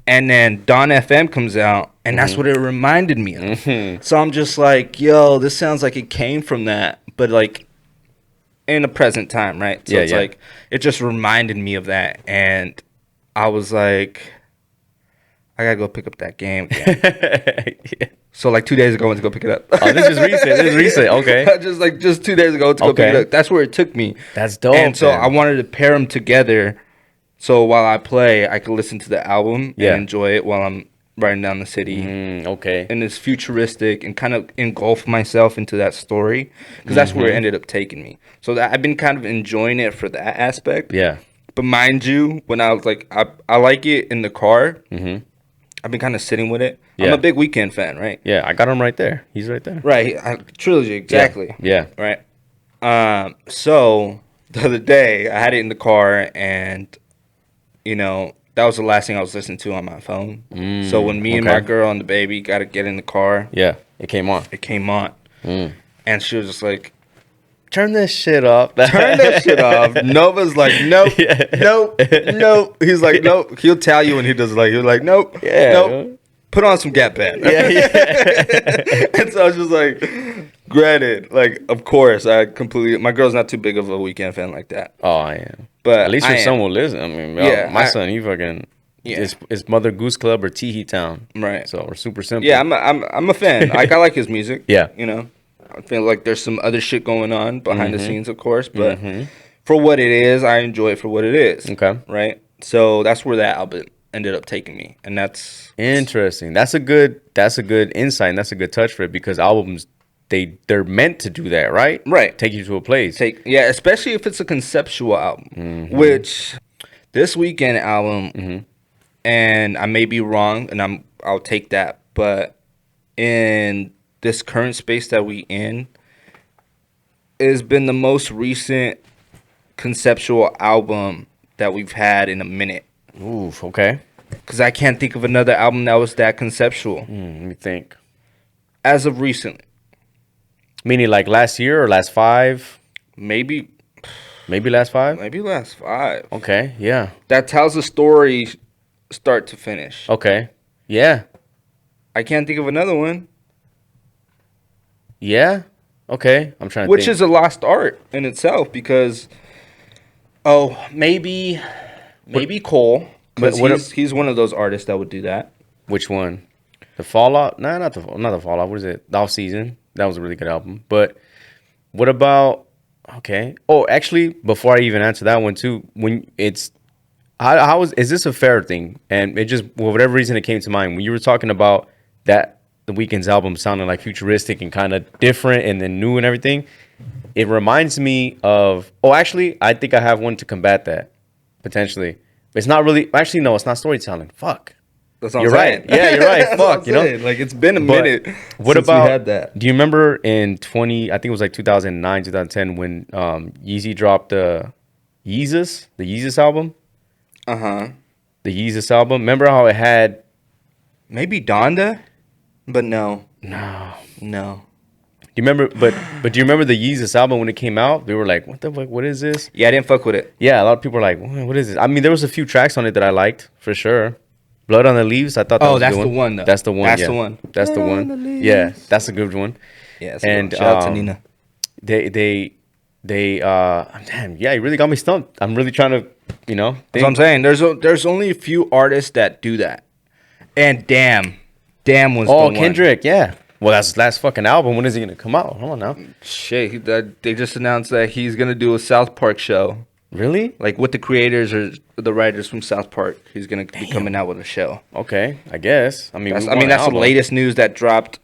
[SPEAKER 2] and then Dawn FM comes out, and that's what it reminded me of. So I'm just like, yo, this sounds like it came from that, but like in the present time, right? So it's like, it just reminded me of that, and I was like, I gotta go pick up that game again.
[SPEAKER 1] Yeah.
[SPEAKER 2] So like 2 days ago, I went to go pick it up.
[SPEAKER 1] Oh, this is recent. Okay.
[SPEAKER 2] just 2 days ago, I went to go pick it up. That's where it took me.
[SPEAKER 1] That's dope.
[SPEAKER 2] And so
[SPEAKER 1] man.
[SPEAKER 2] I wanted to pair them together, so while I play, I could listen to the album and enjoy it while I'm riding down the city.
[SPEAKER 1] Okay.
[SPEAKER 2] And it's futuristic, and kind of engulf myself into that story, because that's where it ended up taking me. So I've been kind of enjoying it for that aspect.
[SPEAKER 1] Yeah.
[SPEAKER 2] But mind you, when I was like, I like it in the car.
[SPEAKER 1] Mm-hmm.
[SPEAKER 2] I've been kind of sitting with it.
[SPEAKER 1] Yeah.
[SPEAKER 2] I'm a big Weeknd fan, right?
[SPEAKER 1] Yeah, I got him right there. He's right there.
[SPEAKER 2] Right. Trilogy, exactly.
[SPEAKER 1] Yeah.
[SPEAKER 2] Right. So the other day I had it in the car, and that was the last thing I was listening to on my phone. So when me and my girl and the baby got to get in the car,
[SPEAKER 1] yeah, it came on.
[SPEAKER 2] And she was just like,
[SPEAKER 1] turn this shit off.
[SPEAKER 2] turn that shit off. Nova's like, nope, nope. He's like, nope. He'll tell you when he does it. Like, he's like, nope, nope. Put on some Gap Band. And so I was just like, granted, like, of course, my girl's not too big of a Weeknd fan like that.
[SPEAKER 1] Oh, I am.
[SPEAKER 2] But
[SPEAKER 1] at least your son will listen. I mean, my son, he fucking, it's Mother Goose Club or Teehee Town.
[SPEAKER 2] Right.
[SPEAKER 1] So we're super simple.
[SPEAKER 2] Yeah, I'm a fan. Like, I like his music.
[SPEAKER 1] Yeah.
[SPEAKER 2] I feel like there's some other shit going on behind the scenes, of course, but for what it is, I enjoy it for what it is.
[SPEAKER 1] Okay.
[SPEAKER 2] Right? So that's where that album ended up taking me, and that's
[SPEAKER 1] interesting. That's a good insight, and that's a good touch for it, because albums, they're meant to do that, right?
[SPEAKER 2] Right.
[SPEAKER 1] Take you to a place.
[SPEAKER 2] Especially if it's a conceptual album, which this Weeknd album, and I may be wrong, and I'll take that, but in this current space that we in, has been the most recent conceptual album that we've had in a minute.
[SPEAKER 1] Oof, okay.
[SPEAKER 2] Because I can't think of another album that was that conceptual.
[SPEAKER 1] Let me think.
[SPEAKER 2] As of recently.
[SPEAKER 1] Meaning like last year or last 5?
[SPEAKER 2] Maybe
[SPEAKER 1] last 5?
[SPEAKER 2] Maybe last 5.
[SPEAKER 1] Okay, yeah.
[SPEAKER 2] That tells a story start to finish.
[SPEAKER 1] Okay, yeah.
[SPEAKER 2] I can't think of another one.
[SPEAKER 1] Yeah? Okay, I'm trying to
[SPEAKER 2] Which
[SPEAKER 1] think.
[SPEAKER 2] is a lost art in itself, because, maybe Cole. Because he's one of those artists that would do that.
[SPEAKER 1] Which one? The Fallout? Nah, not the Fallout. What is it? The Off Season. That was a really good album. But what about? Okay. Oh, actually, before I even answer that one too, when it's is this a fair thing? And it just, for whatever reason, it came to mind when you were talking about that the Weeknd's album sounding like futuristic and kind of different and then new and everything. It reminds me of. Oh, actually, I think I have one to combat that potentially. It's not really. Actually, no, it's not storytelling. Fuck.
[SPEAKER 2] That's what
[SPEAKER 1] you're
[SPEAKER 2] I'm
[SPEAKER 1] right.
[SPEAKER 2] saying.
[SPEAKER 1] Yeah, you're right. Fuck.
[SPEAKER 2] Like, it's been a minute.
[SPEAKER 1] What
[SPEAKER 2] since
[SPEAKER 1] about?
[SPEAKER 2] we had that?
[SPEAKER 1] Do you remember in I think it was like 2009, 2010 when Yeezy dropped the Yeezus album?
[SPEAKER 2] The
[SPEAKER 1] Yeezus album. Remember how it had?
[SPEAKER 2] Maybe Donda, but no.
[SPEAKER 1] Do you remember? But do you remember the Yeezus album when it came out? They were like, "What the fuck? What is this?"
[SPEAKER 2] Yeah, I didn't fuck with it.
[SPEAKER 1] Yeah, a lot of people were like, "What is this?" I mean, there was a few tracks on it that I liked for sure. Blood on the Leaves. I thought that was
[SPEAKER 2] that's
[SPEAKER 1] a good
[SPEAKER 2] the one, though.
[SPEAKER 1] That's the one.
[SPEAKER 2] That's
[SPEAKER 1] yeah.
[SPEAKER 2] the one.
[SPEAKER 1] That's the
[SPEAKER 2] Blood on the
[SPEAKER 1] one.
[SPEAKER 2] Leaves.
[SPEAKER 1] Yeah, that's a good one.
[SPEAKER 2] Yeah,
[SPEAKER 1] and
[SPEAKER 2] shout out to Nina.
[SPEAKER 1] They damn, yeah, you really got me stumped. I'm really trying to, think.
[SPEAKER 2] That's what I'm saying. There's only a few artists that do that. And Damn was the one.
[SPEAKER 1] Kendrick, yeah. Well, that's his last fucking album. When is he gonna come out? Hold on now.
[SPEAKER 2] Shit, they just announced that he's gonna do a South Park show.
[SPEAKER 1] Really?
[SPEAKER 2] Like with the creators or the writers from South Park, he's gonna be coming out with a show.
[SPEAKER 1] Okay, I guess. I mean,
[SPEAKER 2] that's the latest news that dropped.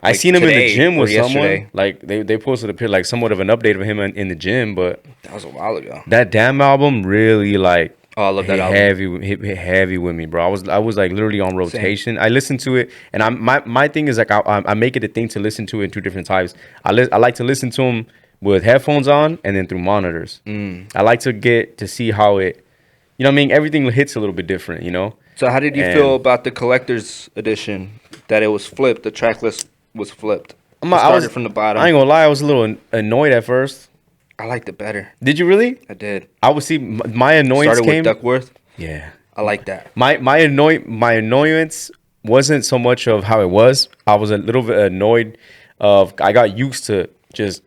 [SPEAKER 1] I seen him in the gym with
[SPEAKER 2] yesterday.
[SPEAKER 1] someone. Like they posted a picture, like somewhat of an update of him in the gym, but
[SPEAKER 2] that was a while ago.
[SPEAKER 1] That Damn album really like.
[SPEAKER 2] Oh, I love that album.
[SPEAKER 1] Hit heavy with me, bro. I was like literally on rotation. Same. I listened to it, and my thing is like I make it a thing to listen to it in 2 different times. I like to listen to them with headphones on and then through monitors. I like to get to see how it, what I mean. Everything hits a little bit different,
[SPEAKER 2] So how did you feel about the collector's edition? That it was flipped. The track list was flipped. I was from the bottom.
[SPEAKER 1] I ain't gonna lie. I was a little annoyed at first.
[SPEAKER 2] I liked it better.
[SPEAKER 1] Did you really?
[SPEAKER 2] I did.
[SPEAKER 1] I would see my annoyance
[SPEAKER 2] started
[SPEAKER 1] came
[SPEAKER 2] with Duckworth.
[SPEAKER 1] Yeah,
[SPEAKER 2] I like that.
[SPEAKER 1] My annoyance wasn't so much of how it was. I was a little bit annoyed of I got used to just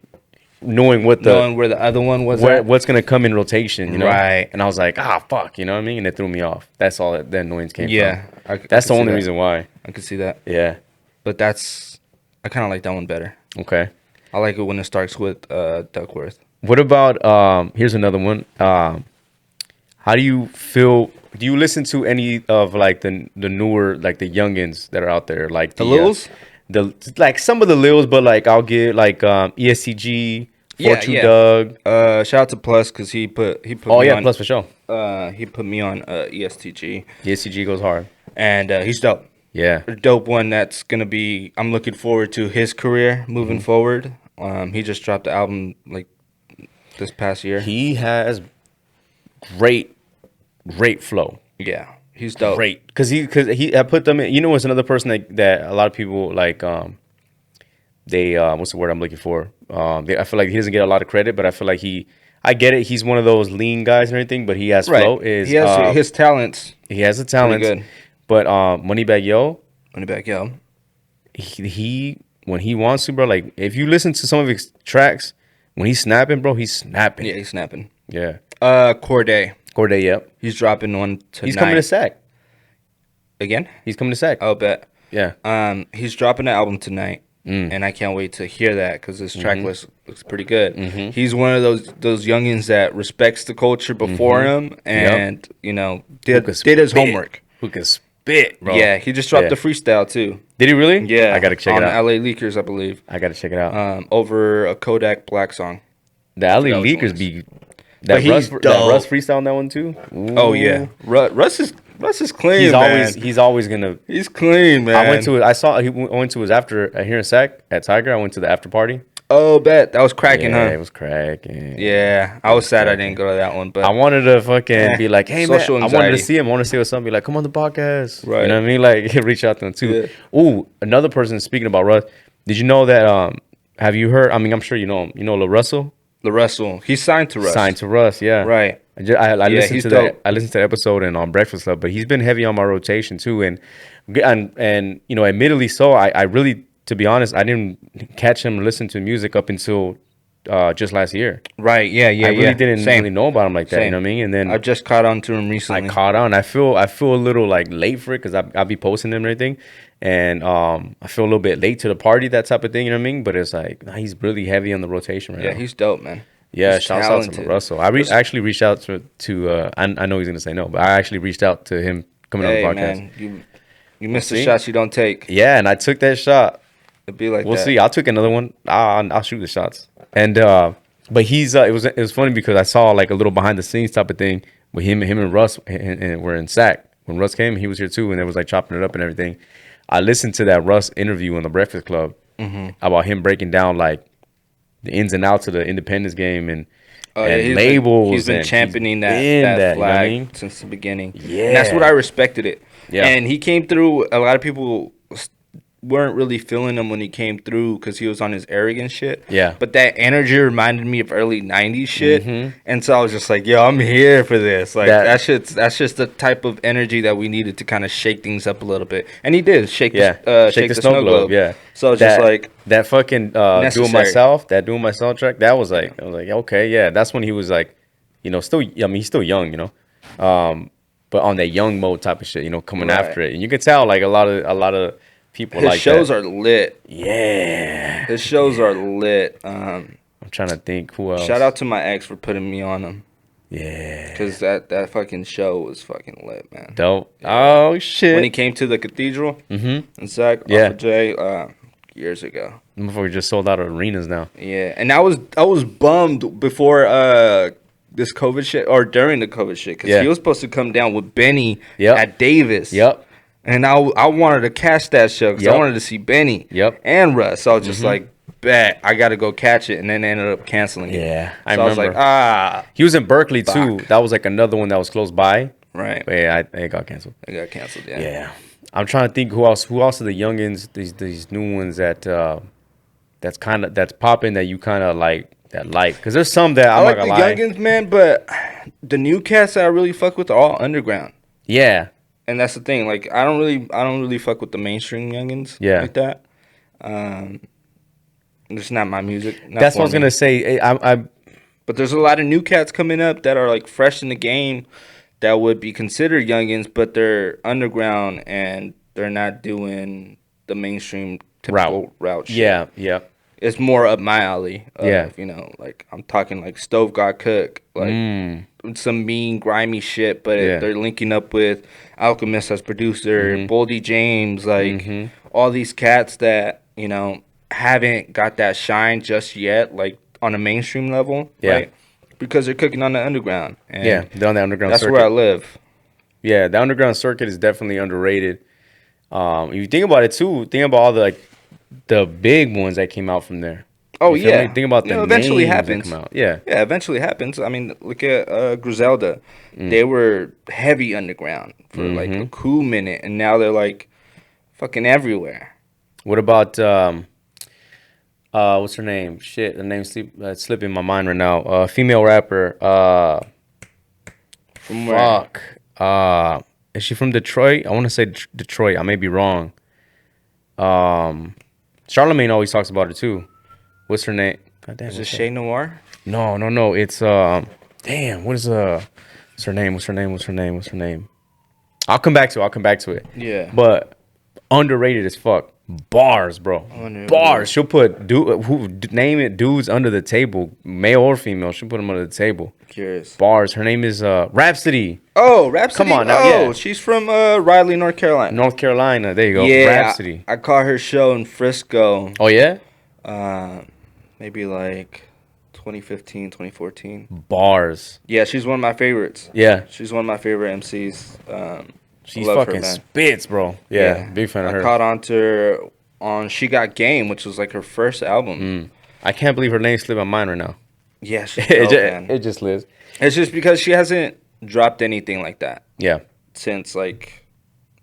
[SPEAKER 1] knowing where
[SPEAKER 2] the other one was.
[SPEAKER 1] What's gonna come in rotation,
[SPEAKER 2] Right.
[SPEAKER 1] And I was like, fuck, you know what I mean? And it threw me off. That's all the annoyance came from.
[SPEAKER 2] Yeah,
[SPEAKER 1] that's the only reason why.
[SPEAKER 2] I could see that.
[SPEAKER 1] Yeah,
[SPEAKER 2] but I kind of like that one better.
[SPEAKER 1] Okay.
[SPEAKER 2] I like it when it starts with Duckworth.
[SPEAKER 1] What about here's another one. How do you feel? Do you listen to any of like the newer, like the youngins that are out there, like
[SPEAKER 2] the Lils?
[SPEAKER 1] Like some of the Lils, but like I'll get like ESCG, Fortune Doug.
[SPEAKER 2] Shout out to Plus because he put.
[SPEAKER 1] Oh
[SPEAKER 2] me
[SPEAKER 1] yeah,
[SPEAKER 2] on,
[SPEAKER 1] Plus for sure.
[SPEAKER 2] He put me on ESTG,
[SPEAKER 1] The SCG goes hard.
[SPEAKER 2] and he's dope.
[SPEAKER 1] Yeah.
[SPEAKER 2] A dope one that's gonna be. I'm looking forward to his career moving forward. He just dropped the album like this past year.
[SPEAKER 1] He has great flow.
[SPEAKER 2] Yeah, he's dope.
[SPEAKER 1] Great. Because I put them in, it's another person that a lot of people like, they, what's the word I'm looking for? I feel like he doesn't get a lot of credit, but I feel like I get it. He's one of those lean guys and everything, but he has flow.
[SPEAKER 2] He has his talents.
[SPEAKER 1] He has the talent.
[SPEAKER 2] Good.
[SPEAKER 1] But Moneybagg Yo, he when he wants to, bro, like if you listen to some of his tracks, when he's snapping, bro, he's snapping.
[SPEAKER 2] Yeah, he's snapping.
[SPEAKER 1] Yeah.
[SPEAKER 2] Corday,
[SPEAKER 1] yep.
[SPEAKER 2] he's dropping one tonight.
[SPEAKER 1] He's coming to SAC.
[SPEAKER 2] Again?
[SPEAKER 1] He's coming to SAC.
[SPEAKER 2] I'll bet.
[SPEAKER 1] Yeah.
[SPEAKER 2] He's dropping an album tonight, and I can't wait to hear that because this track list looks pretty good. He's one of those youngins that respects the culture before him, and did his homework.
[SPEAKER 1] Who can spit, bro?
[SPEAKER 2] Yeah, he just dropped the freestyle too.
[SPEAKER 1] Did he really?
[SPEAKER 2] Yeah,
[SPEAKER 1] I gotta check it out.
[SPEAKER 2] On LA Leakers, I believe.
[SPEAKER 1] I gotta check it out.
[SPEAKER 2] Over a Kodak Black song.
[SPEAKER 1] The LA Leakers be that Russ freestyle on that one too. Ooh.
[SPEAKER 2] Oh yeah, Russ is clean.
[SPEAKER 1] He's always gonna.
[SPEAKER 2] He's clean, man.
[SPEAKER 1] I went to his after here in SAC at Tiger. I went to the after party.
[SPEAKER 2] Oh, bet that was cracking,
[SPEAKER 1] yeah,
[SPEAKER 2] huh?
[SPEAKER 1] It was cracking.
[SPEAKER 2] Yeah, I was sad I didn't go to that one, but
[SPEAKER 1] I wanted to fucking be like, hey man,
[SPEAKER 2] social
[SPEAKER 1] I wanted to
[SPEAKER 2] anxiety.
[SPEAKER 1] see him. I want to see what's up. Be like, come on the podcast,
[SPEAKER 2] Right.
[SPEAKER 1] You know what I mean? Like, reach out to him too.
[SPEAKER 2] Yeah.
[SPEAKER 1] Ooh, another person speaking about Russ. Did you know that? Have you heard? I mean, I'm sure you know him. You know La Russell.
[SPEAKER 2] He's signed to Russ.
[SPEAKER 1] Signed to Russ, yeah.
[SPEAKER 2] Right.
[SPEAKER 1] I listened to that.
[SPEAKER 2] dope.
[SPEAKER 1] I listened to the episode and on Breakfast Club, but he's been heavy on my rotation too, and admittedly so. I really, to be honest, I didn't catch him listen to music up until just last year.
[SPEAKER 2] Right. Yeah.
[SPEAKER 1] I really didn't
[SPEAKER 2] Same.
[SPEAKER 1] really know about him like that.
[SPEAKER 2] Same.
[SPEAKER 1] You know what I mean? And then
[SPEAKER 2] I just caught on to him recently.
[SPEAKER 1] I caught on. I feel a little like late for it because I'll be posting them and everything, and I feel a little bit late to the party, that type of thing. You know what I mean? But it's like he's really heavy on the rotation right now.
[SPEAKER 2] Yeah, he's dope, man.
[SPEAKER 1] Yeah,
[SPEAKER 2] He's
[SPEAKER 1] shouts out to Russell. I actually reached out to I know he's gonna say no, but I actually reached out to him coming on the podcast.
[SPEAKER 2] Man, you miss the shots you don't take.
[SPEAKER 1] Yeah, and I took that shot.
[SPEAKER 2] It'd be like
[SPEAKER 1] We'll
[SPEAKER 2] that.
[SPEAKER 1] see. I'll take another one. I'll shoot the shots. And but he's it was funny because I saw like a little behind the scenes type of thing with him and Russ, and we're in SAC. When Russ came, he was here too, and it was like chopping it up and everything. I listened to that Russ interview on the Breakfast Club about him breaking down like the ins and outs of the Independence game and labels.
[SPEAKER 2] He's been championing that flag,
[SPEAKER 1] you know what I mean?
[SPEAKER 2] since the beginning.
[SPEAKER 1] Yeah.
[SPEAKER 2] And that's what I respected it.
[SPEAKER 1] Yeah.
[SPEAKER 2] And he came through. A lot of people weren't really feeling him when he came through because he was on his arrogant shit.
[SPEAKER 1] Yeah.
[SPEAKER 2] But that energy reminded me of early 90s shit. And so I was just like, yo, I'm here for this. Like that's just the type of energy that we needed to kind of shake things up a little bit. And he did shake the snow globe.
[SPEAKER 1] Yeah.
[SPEAKER 2] So it's just like
[SPEAKER 1] that fucking
[SPEAKER 2] necessary.
[SPEAKER 1] doing myself track. That was like I was like, okay, yeah. That's when he was like, still. I mean, he's still young, but on that young mode type of shit, coming after it, and you can tell like a lot of people
[SPEAKER 2] his
[SPEAKER 1] like
[SPEAKER 2] shows
[SPEAKER 1] that.
[SPEAKER 2] are lit.
[SPEAKER 1] Yeah,
[SPEAKER 2] His shows are lit.
[SPEAKER 1] I'm trying to think who else.
[SPEAKER 2] Shout out to my ex for putting me on them.
[SPEAKER 1] Yeah,
[SPEAKER 2] Because that fucking show was fucking lit, man.
[SPEAKER 1] dope. Oh shit.
[SPEAKER 2] When he came to the cathedral in Sac,
[SPEAKER 1] Yeah.
[SPEAKER 2] off of Jay, years ago.
[SPEAKER 1] Before we just sold out of arenas now.
[SPEAKER 2] Yeah, and I was bummed before this COVID shit or during the COVID shit because he was supposed to come down with Benny at Davis.
[SPEAKER 1] Yep.
[SPEAKER 2] And I wanted to catch that show because I wanted to see Benny.
[SPEAKER 1] Yep.
[SPEAKER 2] And Russ. So I was just like, bet I got to go catch it, and then ended up canceling it.
[SPEAKER 1] Yeah,
[SPEAKER 2] I was like,
[SPEAKER 1] he was in Berkeley too.
[SPEAKER 2] fuck.
[SPEAKER 1] That was like another one that was close by.
[SPEAKER 2] Right.
[SPEAKER 1] But yeah, it got canceled.
[SPEAKER 2] It got canceled. Yeah.
[SPEAKER 1] Yeah, I'm trying to think who else are the youngins, these new ones that's popping that you kind of like because there's some that I'm
[SPEAKER 2] I like
[SPEAKER 1] not
[SPEAKER 2] the
[SPEAKER 1] gonna lie.
[SPEAKER 2] youngins, man, but the new cats that I really fuck with are all underground.
[SPEAKER 1] Yeah,
[SPEAKER 2] And that's the thing. Like I don't really fuck with the mainstream youngins like that. It's not my music.
[SPEAKER 1] that's what I was gonna say.
[SPEAKER 2] But there's a lot of new cats coming up that are like fresh in the game that would be considered youngins, but they're underground and they're not doing the mainstream typical route shit.
[SPEAKER 1] Yeah.
[SPEAKER 2] It's more up my alley.
[SPEAKER 1] Yeah.
[SPEAKER 2] Like I'm talking like Stove Got Cook, like some mean, grimy shit, but they're linking up with Alchemist as producer, Boldy James, like all these cats that, haven't got that shine just yet, like on a mainstream level.
[SPEAKER 1] Yeah.
[SPEAKER 2] Right? because they're cooking on the underground. And
[SPEAKER 1] Yeah, they're on the underground
[SPEAKER 2] that's
[SPEAKER 1] circuit.
[SPEAKER 2] where I live.
[SPEAKER 1] Yeah, the underground circuit is definitely underrated. If you think about it too, think about all the big ones that came out from there.
[SPEAKER 2] Oh
[SPEAKER 1] You feel me?
[SPEAKER 2] yeah,
[SPEAKER 1] Think about the
[SPEAKER 2] eventually
[SPEAKER 1] names that
[SPEAKER 2] happens.
[SPEAKER 1] come out. Yeah.
[SPEAKER 2] Yeah, eventually happens. I mean, look at Griselda. They were heavy underground for like a cool minute, and now they're like fucking everywhere.
[SPEAKER 1] What about what's her name? Shit, the name's slipping my mind right now. Female rapper.
[SPEAKER 2] From where?
[SPEAKER 1] Fuck. Is she from Detroit? I want to say Detroit. I may be wrong. Charlamagne always talks about her too. What's her name? God damn,
[SPEAKER 2] Is it
[SPEAKER 1] what's her-
[SPEAKER 2] Shay Noir?
[SPEAKER 1] No. It's damn. What's her name? What's her name? I'll come back to it.
[SPEAKER 2] Yeah.
[SPEAKER 1] But underrated as fuck. Bars, bro.
[SPEAKER 2] Underrated.
[SPEAKER 1] Bars. She'll put name it dudes under the table, male or female. She'll put them under the table.
[SPEAKER 2] Curious.
[SPEAKER 1] Bars. Her name is Rhapsody.
[SPEAKER 2] Oh, Rhapsody.
[SPEAKER 1] Come on now,
[SPEAKER 2] Oh,
[SPEAKER 1] yeah.
[SPEAKER 2] she's from Raleigh, North Carolina.
[SPEAKER 1] North Carolina. There you go.
[SPEAKER 2] Yeah,
[SPEAKER 1] Rhapsody.
[SPEAKER 2] I caught her show in Frisco.
[SPEAKER 1] Oh yeah.
[SPEAKER 2] Maybe like 2015, 2014.
[SPEAKER 1] Bars.
[SPEAKER 2] Yeah, she's one of my favorites.
[SPEAKER 1] Yeah.
[SPEAKER 2] She's one of my favorite MCs.
[SPEAKER 1] She's
[SPEAKER 2] love her,
[SPEAKER 1] fucking
[SPEAKER 2] man.
[SPEAKER 1] spits, bro. Yeah. Big fan of
[SPEAKER 2] I
[SPEAKER 1] her.
[SPEAKER 2] caught on to her on She Got Game, which was like her first album.
[SPEAKER 1] I can't believe her name slipped my mind right now.
[SPEAKER 2] Yeah, she's
[SPEAKER 1] it,
[SPEAKER 2] dope,
[SPEAKER 1] just,
[SPEAKER 2] man.
[SPEAKER 1] it just lives.
[SPEAKER 2] It's just because she hasn't dropped anything like that
[SPEAKER 1] Yeah.
[SPEAKER 2] since like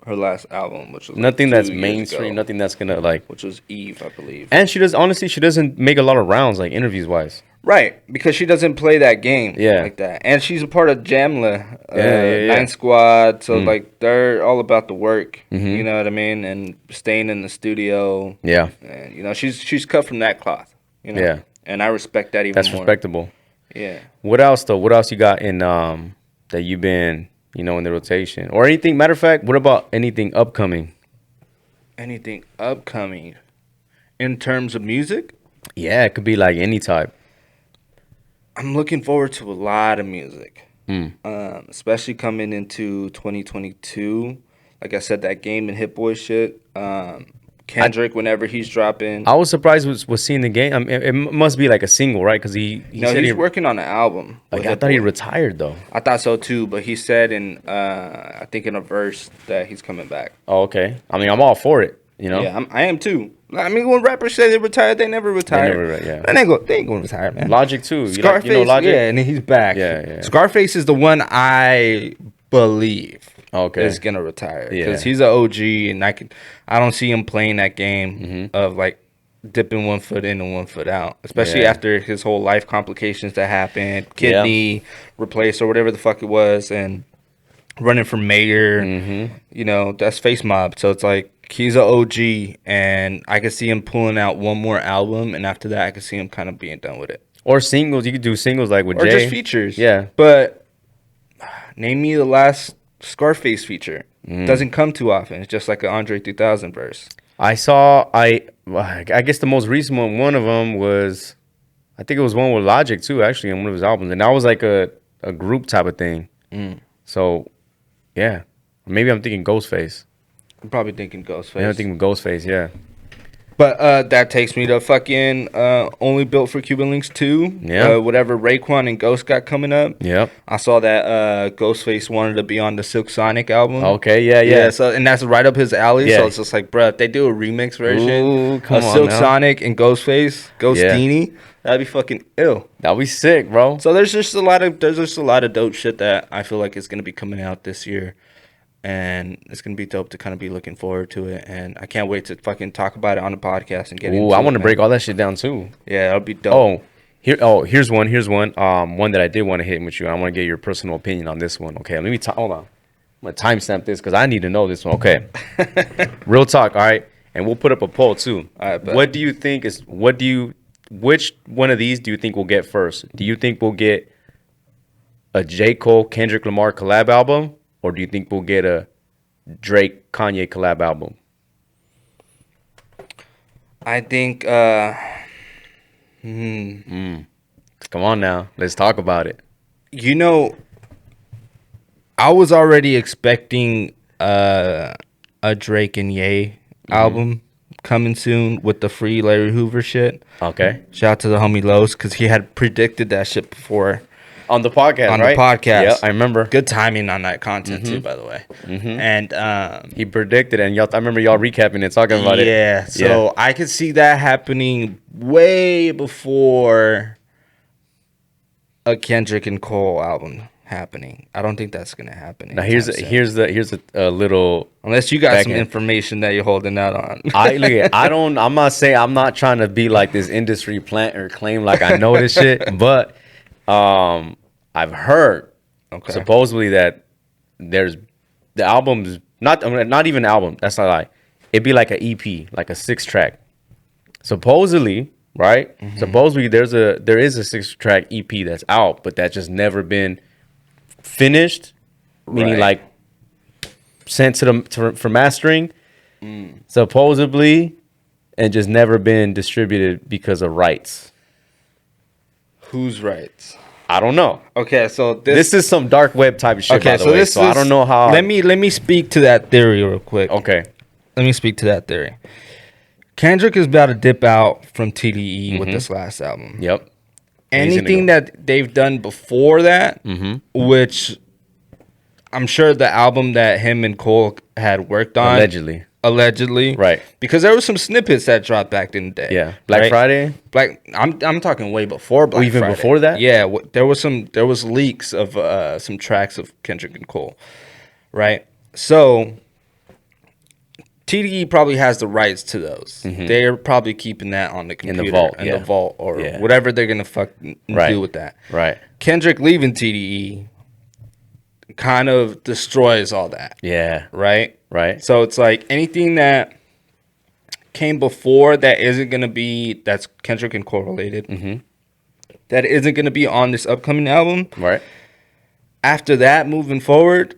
[SPEAKER 2] her last album, which was like,
[SPEAKER 1] Nothing
[SPEAKER 2] 2
[SPEAKER 1] that's
[SPEAKER 2] years
[SPEAKER 1] mainstream.
[SPEAKER 2] ago,
[SPEAKER 1] Nothing that's gonna like.
[SPEAKER 2] which was Eve, I believe.
[SPEAKER 1] And she doesn't make a lot of rounds like interviews wise.
[SPEAKER 2] Right, because she doesn't play that game
[SPEAKER 1] Yeah.
[SPEAKER 2] like that. And she's a part of Jamla,
[SPEAKER 1] Yeah.
[SPEAKER 2] Nine Squad, so like they're all about the work, you know what I mean? And staying in the studio.
[SPEAKER 1] Yeah.
[SPEAKER 2] And you know, she's cut from that cloth, you know.
[SPEAKER 1] Yeah.
[SPEAKER 2] And I respect that even
[SPEAKER 1] That's
[SPEAKER 2] more.
[SPEAKER 1] respectable.
[SPEAKER 2] Yeah.
[SPEAKER 1] What else though? What else you got in that you've been, in the rotation? Or anything, matter of fact, what about anything upcoming?
[SPEAKER 2] Anything upcoming in terms of music?
[SPEAKER 1] Yeah, it could be like any type.
[SPEAKER 2] I'm looking forward to a lot of music,
[SPEAKER 1] Mm.
[SPEAKER 2] especially coming into 2022. Like I said, that Game and Hit Boy shit. Kendrick, whenever he's dropping.
[SPEAKER 1] I was surprised was seeing the game. I mean, it must be like a single, right? Because he
[SPEAKER 2] No,
[SPEAKER 1] said
[SPEAKER 2] he's working on an album.
[SPEAKER 1] like
[SPEAKER 2] with
[SPEAKER 1] I
[SPEAKER 2] Hit
[SPEAKER 1] thought he
[SPEAKER 2] Boy.
[SPEAKER 1] retired though.
[SPEAKER 2] I thought so too, but he said in I think in a verse that he's coming back.
[SPEAKER 1] Oh, okay. I mean, I'm all for it.
[SPEAKER 2] Yeah, I am too. I mean, when rappers say they retired, they never retire.
[SPEAKER 1] yeah.
[SPEAKER 2] They ain't gonna retire, man.
[SPEAKER 1] Logic too.
[SPEAKER 2] Scarface,
[SPEAKER 1] Logic?
[SPEAKER 2] yeah, and he's back.
[SPEAKER 1] Yeah.
[SPEAKER 2] Scarface is the one I believe
[SPEAKER 1] Okay.
[SPEAKER 2] is gonna retire
[SPEAKER 1] Yeah.
[SPEAKER 2] because he's an OG, and I don't see him playing that game of like dipping one foot in and one foot out, especially
[SPEAKER 1] Yeah.
[SPEAKER 2] after his whole life complications that happened, kidney replaced or whatever the fuck it was, and running for mayor. You know, that's Face Mob, so it's like he's an OG, and I could see him pulling out one more album, and after that, I could see him kind of being done with it.
[SPEAKER 1] Or singles. You could do singles like with
[SPEAKER 2] Or
[SPEAKER 1] Jay.
[SPEAKER 2] just features.
[SPEAKER 1] Yeah.
[SPEAKER 2] But name me the last Scarface feature. Doesn't come too often. It's just like an Andre 3000 verse.
[SPEAKER 1] I guess the most recent one of them was, I think it was one with Logic too, actually, on one of his albums. And that was like a group type of thing. So, yeah. Maybe I'm thinking Ghostface.
[SPEAKER 2] I'm probably thinking Ghostface.
[SPEAKER 1] Maybe I'm thinking Ghostface, yeah.
[SPEAKER 2] But that takes me to fucking Only Built for Cuban Links 2.
[SPEAKER 1] Yeah.
[SPEAKER 2] Whatever Raekwon and Ghost got coming up.
[SPEAKER 1] Yep.
[SPEAKER 2] I saw that Ghostface wanted to be on the Silk Sonic album.
[SPEAKER 1] Okay, yeah.
[SPEAKER 2] So and that's right up his alley.
[SPEAKER 1] Yeah.
[SPEAKER 2] So it's just like, bruh, if they do a remix version
[SPEAKER 1] Ooh, come
[SPEAKER 2] of
[SPEAKER 1] on
[SPEAKER 2] Silk
[SPEAKER 1] now.
[SPEAKER 2] Sonic and Ghostface, Ghostini, that'd be fucking ill.
[SPEAKER 1] That'll be sick, bro.
[SPEAKER 2] So there's just a lot of dope shit that I feel like is gonna be coming out this year, and it's gonna be dope to kind of be looking forward to it. And I can't wait to fucking talk about it on the podcast and get into
[SPEAKER 1] Ooh, I
[SPEAKER 2] it,
[SPEAKER 1] want to
[SPEAKER 2] man.
[SPEAKER 1] break all that shit down too.
[SPEAKER 2] Yeah, that'll be dope.
[SPEAKER 1] Here's one. One that I did want to hit with you. I want to get your personal opinion on this one. Okay, let me hold on. I'm gonna timestamp this because I need to know this one. Okay, real talk. All right, and we'll put up a poll too.
[SPEAKER 2] All right, bet.
[SPEAKER 1] Which one of these do you think we'll get first? Do you think we'll get a J. Cole Kendrick Lamar collab album, or do you think we'll get a Drake Kanye collab album?
[SPEAKER 2] I think.
[SPEAKER 1] Come on now, let's talk about it.
[SPEAKER 2] You know, I was already expecting a Drake and Ye album coming soon with the free Larry Hoover shit.
[SPEAKER 1] Okay.
[SPEAKER 2] Shout out to the homie Los because he had predicted that shit before.
[SPEAKER 1] On the podcast,
[SPEAKER 2] on
[SPEAKER 1] right?
[SPEAKER 2] the podcast.
[SPEAKER 1] Yeah, I remember.
[SPEAKER 2] Good timing on that content too, by the way. And
[SPEAKER 1] He predicted it, and I remember y'all recapping it, talking about it.
[SPEAKER 2] yeah, so I could see that happening way before a Kendrick and Cole album happening. I don't think that's gonna happen.
[SPEAKER 1] Now here's a little.
[SPEAKER 2] Unless you got some
[SPEAKER 1] backhand.
[SPEAKER 2] information that you're holding out on.
[SPEAKER 1] I'm not saying, I'm not trying to be like this industry plant or claim like I know this shit, but I've heard supposedly that there's the album's not even an album. That's not a lie. It'd be like an EP, like a 6-track. Supposedly, right? Supposedly there is a 6-track EP that's out, but that's just never been finished, meaning like sent to for mastering, supposedly, and just never been distributed because of rights.
[SPEAKER 2] Whose rights?
[SPEAKER 1] I don't know.
[SPEAKER 2] Okay, so
[SPEAKER 1] this is some dark web type of shit.
[SPEAKER 2] Okay,
[SPEAKER 1] by the
[SPEAKER 2] so
[SPEAKER 1] way, so I don't know how.
[SPEAKER 2] Let me speak to that theory real quick.
[SPEAKER 1] Okay.
[SPEAKER 2] Let me speak to that theory. Kendrick is about to dip out from TDE with this last album.
[SPEAKER 1] Yep.
[SPEAKER 2] Anything that they've done before that, which I'm sure the album that him and Cole had worked on, allegedly,
[SPEAKER 1] right? Because
[SPEAKER 2] there were some snippets that dropped back in the day.
[SPEAKER 1] Yeah, Black Friday.
[SPEAKER 2] I'm talking way before Black Friday.
[SPEAKER 1] Before that.
[SPEAKER 2] Yeah, there was leaks of some tracks of Kendrick and Cole, right? So TDE probably has the rights to those. They're probably keeping that on the computer, in the vault, or whatever they're gonna do with that.
[SPEAKER 1] Right.
[SPEAKER 2] Kendrick leaving TDE kind of destroys all that.
[SPEAKER 1] Yeah.
[SPEAKER 2] Right.
[SPEAKER 1] Right.
[SPEAKER 2] So it's like anything that came before that's Kendrick and Cole related, that isn't gonna be on this upcoming album.
[SPEAKER 1] Right.
[SPEAKER 2] After that, moving forward,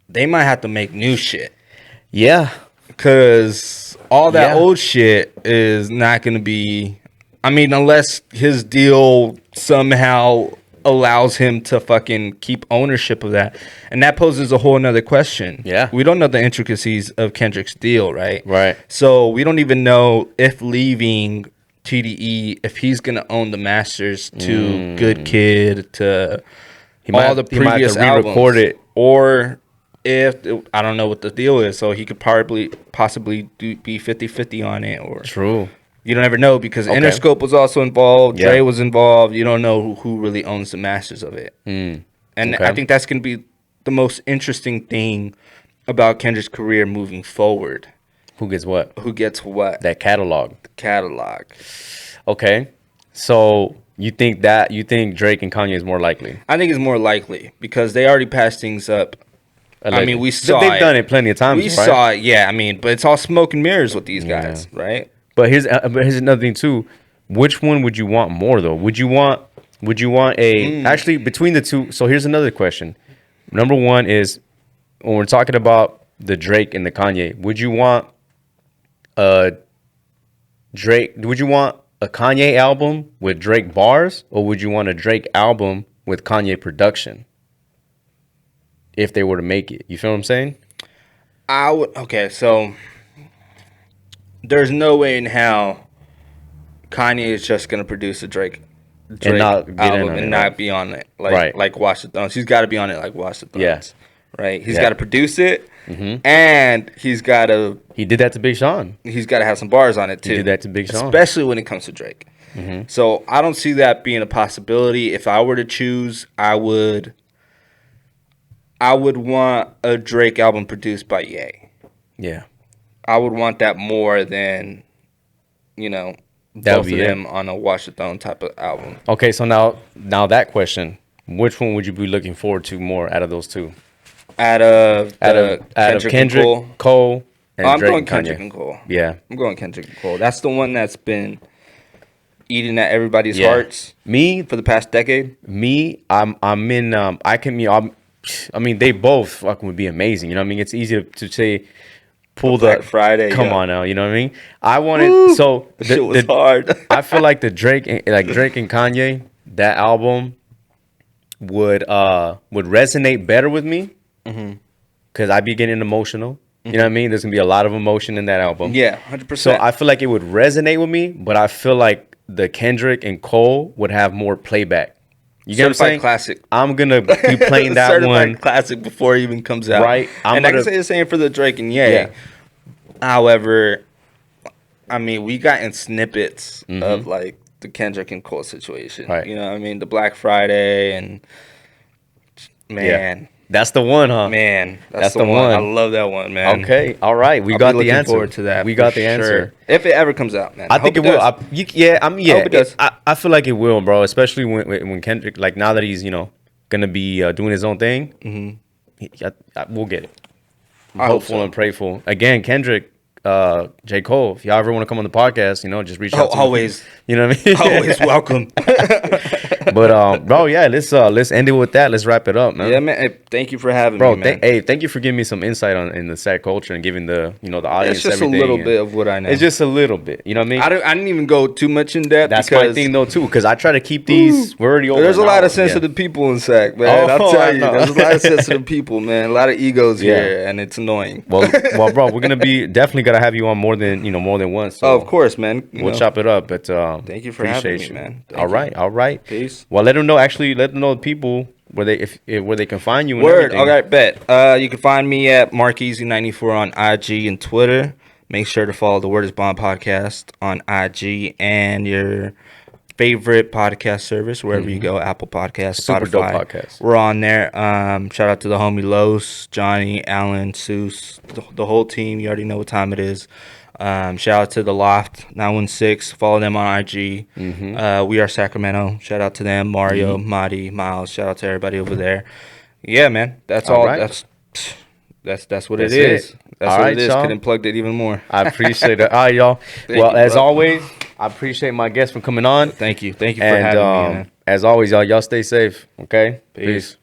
[SPEAKER 2] they might have to make new shit.
[SPEAKER 1] Yeah.
[SPEAKER 2] Because all that old shit is not going to be... I mean, unless his deal somehow allows him to fucking keep ownership of that. And that poses a whole nother question.
[SPEAKER 1] Yeah.
[SPEAKER 2] We don't know the intricacies of Kendrick's deal, right?
[SPEAKER 1] Right.
[SPEAKER 2] So we don't even know if leaving TDE, if he's going to own the masters to Good Kid, to all the previous albums.
[SPEAKER 1] Re-record it.
[SPEAKER 2] Or... I don't know what the deal is, so he could possibly be 50-50 on it, or
[SPEAKER 1] true.
[SPEAKER 2] You don't ever know because Interscope was also involved. Dre was involved. You don't know who really owns the masters of it. And I think that's going to be the most interesting thing about Kendrick's career moving forward.
[SPEAKER 1] Who gets what?
[SPEAKER 2] That
[SPEAKER 1] catalog.
[SPEAKER 2] The catalog.
[SPEAKER 1] Okay, so you think Drake and Kanye is more likely?
[SPEAKER 2] I think it's more likely because they already passed things up. I mean, we saw
[SPEAKER 1] they've done it plenty of times.
[SPEAKER 2] We saw it, yeah. I mean, but it's all smoke and mirrors with these guys, right?
[SPEAKER 1] But here's another thing too. Which one would you want more though? Would you want actually between the two? So here's another question. Number one is when we're talking about the Drake and the Kanye, would you want a Kanye album with Drake bars, or would you want a Drake album with Kanye production? If they were to make it, you feel what I'm saying?
[SPEAKER 2] I would. Okay, so there's no way in hell Kanye is just gonna produce a Drake
[SPEAKER 1] and not
[SPEAKER 2] album and not be on it, like Watch the Thrones. He's got to be on it, like Watch the Thrones.
[SPEAKER 1] Yeah.
[SPEAKER 2] Right. He's got to produce it, and he's got to.
[SPEAKER 1] He did that to Big Sean.
[SPEAKER 2] He's got to have some bars on it too.
[SPEAKER 1] He did that to Big Sean,
[SPEAKER 2] especially when it comes to Drake. So I don't see that being a possibility. If I were to choose, I would want a Drake album produced by Ye.
[SPEAKER 1] Yeah.
[SPEAKER 2] I would want that more than, both of them on a Watch the Throne type of album.
[SPEAKER 1] Okay, so now that question, which one would you be looking forward to more out of those two?
[SPEAKER 2] Out of
[SPEAKER 1] Kendrick, Cole, and
[SPEAKER 2] I'm
[SPEAKER 1] Drake
[SPEAKER 2] going
[SPEAKER 1] and
[SPEAKER 2] Kendrick
[SPEAKER 1] Kanye.
[SPEAKER 2] and Cole.
[SPEAKER 1] Yeah.
[SPEAKER 2] I'm going Kendrick and Cole. That's the one that's been eating at everybody's hearts.
[SPEAKER 1] Me
[SPEAKER 2] for the past decade.
[SPEAKER 1] I mean, they both fucking would be amazing. You know what I mean? It's easy to say, pull the
[SPEAKER 2] Black Friday.
[SPEAKER 1] Come on now. You know what I mean? I wanted
[SPEAKER 2] shit was hard.
[SPEAKER 1] I feel like the Drake and Kanye, that album would resonate better with me because I'd be getting emotional. You know what I mean? There's gonna be a lot of emotion in that album.
[SPEAKER 2] Yeah, 100%.
[SPEAKER 1] So I feel like it would resonate with me, but I feel like the Kendrick and Cole would have more playback. You get what I'm
[SPEAKER 2] Certified
[SPEAKER 1] saying?
[SPEAKER 2] classic.
[SPEAKER 1] I'm gonna be playing that
[SPEAKER 2] Certified
[SPEAKER 1] one.
[SPEAKER 2] classic before it even comes out.
[SPEAKER 1] Right.
[SPEAKER 2] And I can say the same for the Drake and Ye.
[SPEAKER 1] Yeah.
[SPEAKER 2] However, I mean, we got in snippets
[SPEAKER 1] Mm-hmm.
[SPEAKER 2] of like the Kendrick and Cole situation.
[SPEAKER 1] Right.
[SPEAKER 2] You know what I mean? The Black Friday and man.
[SPEAKER 1] That's the one, huh?
[SPEAKER 2] Man, that's
[SPEAKER 1] the
[SPEAKER 2] the one. I
[SPEAKER 1] one.
[SPEAKER 2] love that one, man.
[SPEAKER 1] Okay, all right. We
[SPEAKER 2] I'll
[SPEAKER 1] got
[SPEAKER 2] be
[SPEAKER 1] the
[SPEAKER 2] looking
[SPEAKER 1] answer.
[SPEAKER 2] forward to that.
[SPEAKER 1] We
[SPEAKER 2] for
[SPEAKER 1] got the
[SPEAKER 2] sure.
[SPEAKER 1] answer.
[SPEAKER 2] If it ever comes out, man.
[SPEAKER 1] I think it will.
[SPEAKER 2] does.
[SPEAKER 1] Yeah, I mean, yeah.
[SPEAKER 2] I hope it does.
[SPEAKER 1] I feel like it will, bro. Especially when Kendrick, like now that he's gonna be doing his own thing, we'll get it. I'm
[SPEAKER 2] I hope
[SPEAKER 1] hopeful
[SPEAKER 2] so.
[SPEAKER 1] and prayerful. Again, Kendrick, J. Cole. If y'all ever want to come on the podcast, just reach out. to me.
[SPEAKER 2] Always.
[SPEAKER 1] You know what I mean?
[SPEAKER 2] Always welcome.
[SPEAKER 1] But bro, yeah. Let's end it with that. Let's wrap it up, man.
[SPEAKER 2] Yeah, man. Hey, thank you for having
[SPEAKER 1] Bro,
[SPEAKER 2] me, man.
[SPEAKER 1] hey, thank you for giving me some insight in the sack culture and giving the the audience
[SPEAKER 2] It's just a
[SPEAKER 1] everything.
[SPEAKER 2] little
[SPEAKER 1] And
[SPEAKER 2] bit of what I know.
[SPEAKER 1] It's just a little bit. You know what I mean?
[SPEAKER 2] I didn't even go too much in depth.
[SPEAKER 1] That's
[SPEAKER 2] because
[SPEAKER 1] my thing though too, because I try to keep these. We're already over.
[SPEAKER 2] There's a
[SPEAKER 1] an
[SPEAKER 2] lot
[SPEAKER 1] hour,
[SPEAKER 2] of sensitive people in SAC, man.
[SPEAKER 1] Oh,
[SPEAKER 2] I'll
[SPEAKER 1] I
[SPEAKER 2] tell you.
[SPEAKER 1] know.
[SPEAKER 2] There's a lot of sensitive people, man. A lot of egos
[SPEAKER 1] Yeah.
[SPEAKER 2] here, and it's annoying.
[SPEAKER 1] Well, bro, we're gonna be definitely gotta have you on more than once. So
[SPEAKER 2] Oh, of course, man.
[SPEAKER 1] we'll chop it up. But
[SPEAKER 2] Thank you for having
[SPEAKER 1] appreciate
[SPEAKER 2] me,
[SPEAKER 1] you.
[SPEAKER 2] man.
[SPEAKER 1] All right.
[SPEAKER 2] Peace.
[SPEAKER 1] Well, let them know. Actually, let them know the people where they can find you. And
[SPEAKER 2] Word.
[SPEAKER 1] everything.
[SPEAKER 2] Okay, bet. You can find me at MarkEasy94 on IG and Twitter. Make sure to follow the Word is Bond podcast on IG and your favorite podcast service, wherever you go, Apple Podcasts,
[SPEAKER 1] Super
[SPEAKER 2] Spotify.
[SPEAKER 1] dope podcast.
[SPEAKER 2] We're on there. Shout out to the homie Los, Johnny, Alan, Seuss, the whole team. You already know what time it is. Shout out to the Loft 916. Follow them on IG. We are Sacramento. Shout out to them. Mario, Madi, Miles. Shout out to everybody over there. Yeah, man. That's all.
[SPEAKER 1] right.
[SPEAKER 2] That's what
[SPEAKER 1] That's
[SPEAKER 2] it is.
[SPEAKER 1] it.
[SPEAKER 2] That's
[SPEAKER 1] All
[SPEAKER 2] what
[SPEAKER 1] right,
[SPEAKER 2] it is.
[SPEAKER 1] y'all.
[SPEAKER 2] Couldn't plug it even more.
[SPEAKER 1] I appreciate it. All right, y'all.
[SPEAKER 2] Thank
[SPEAKER 1] Well,
[SPEAKER 2] you,
[SPEAKER 1] as
[SPEAKER 2] bro.
[SPEAKER 1] always, I appreciate my guests for coming on.
[SPEAKER 2] Thank you. Thank you for
[SPEAKER 1] And
[SPEAKER 2] having me, man.
[SPEAKER 1] as always, y'all stay safe. Okay.
[SPEAKER 2] Peace.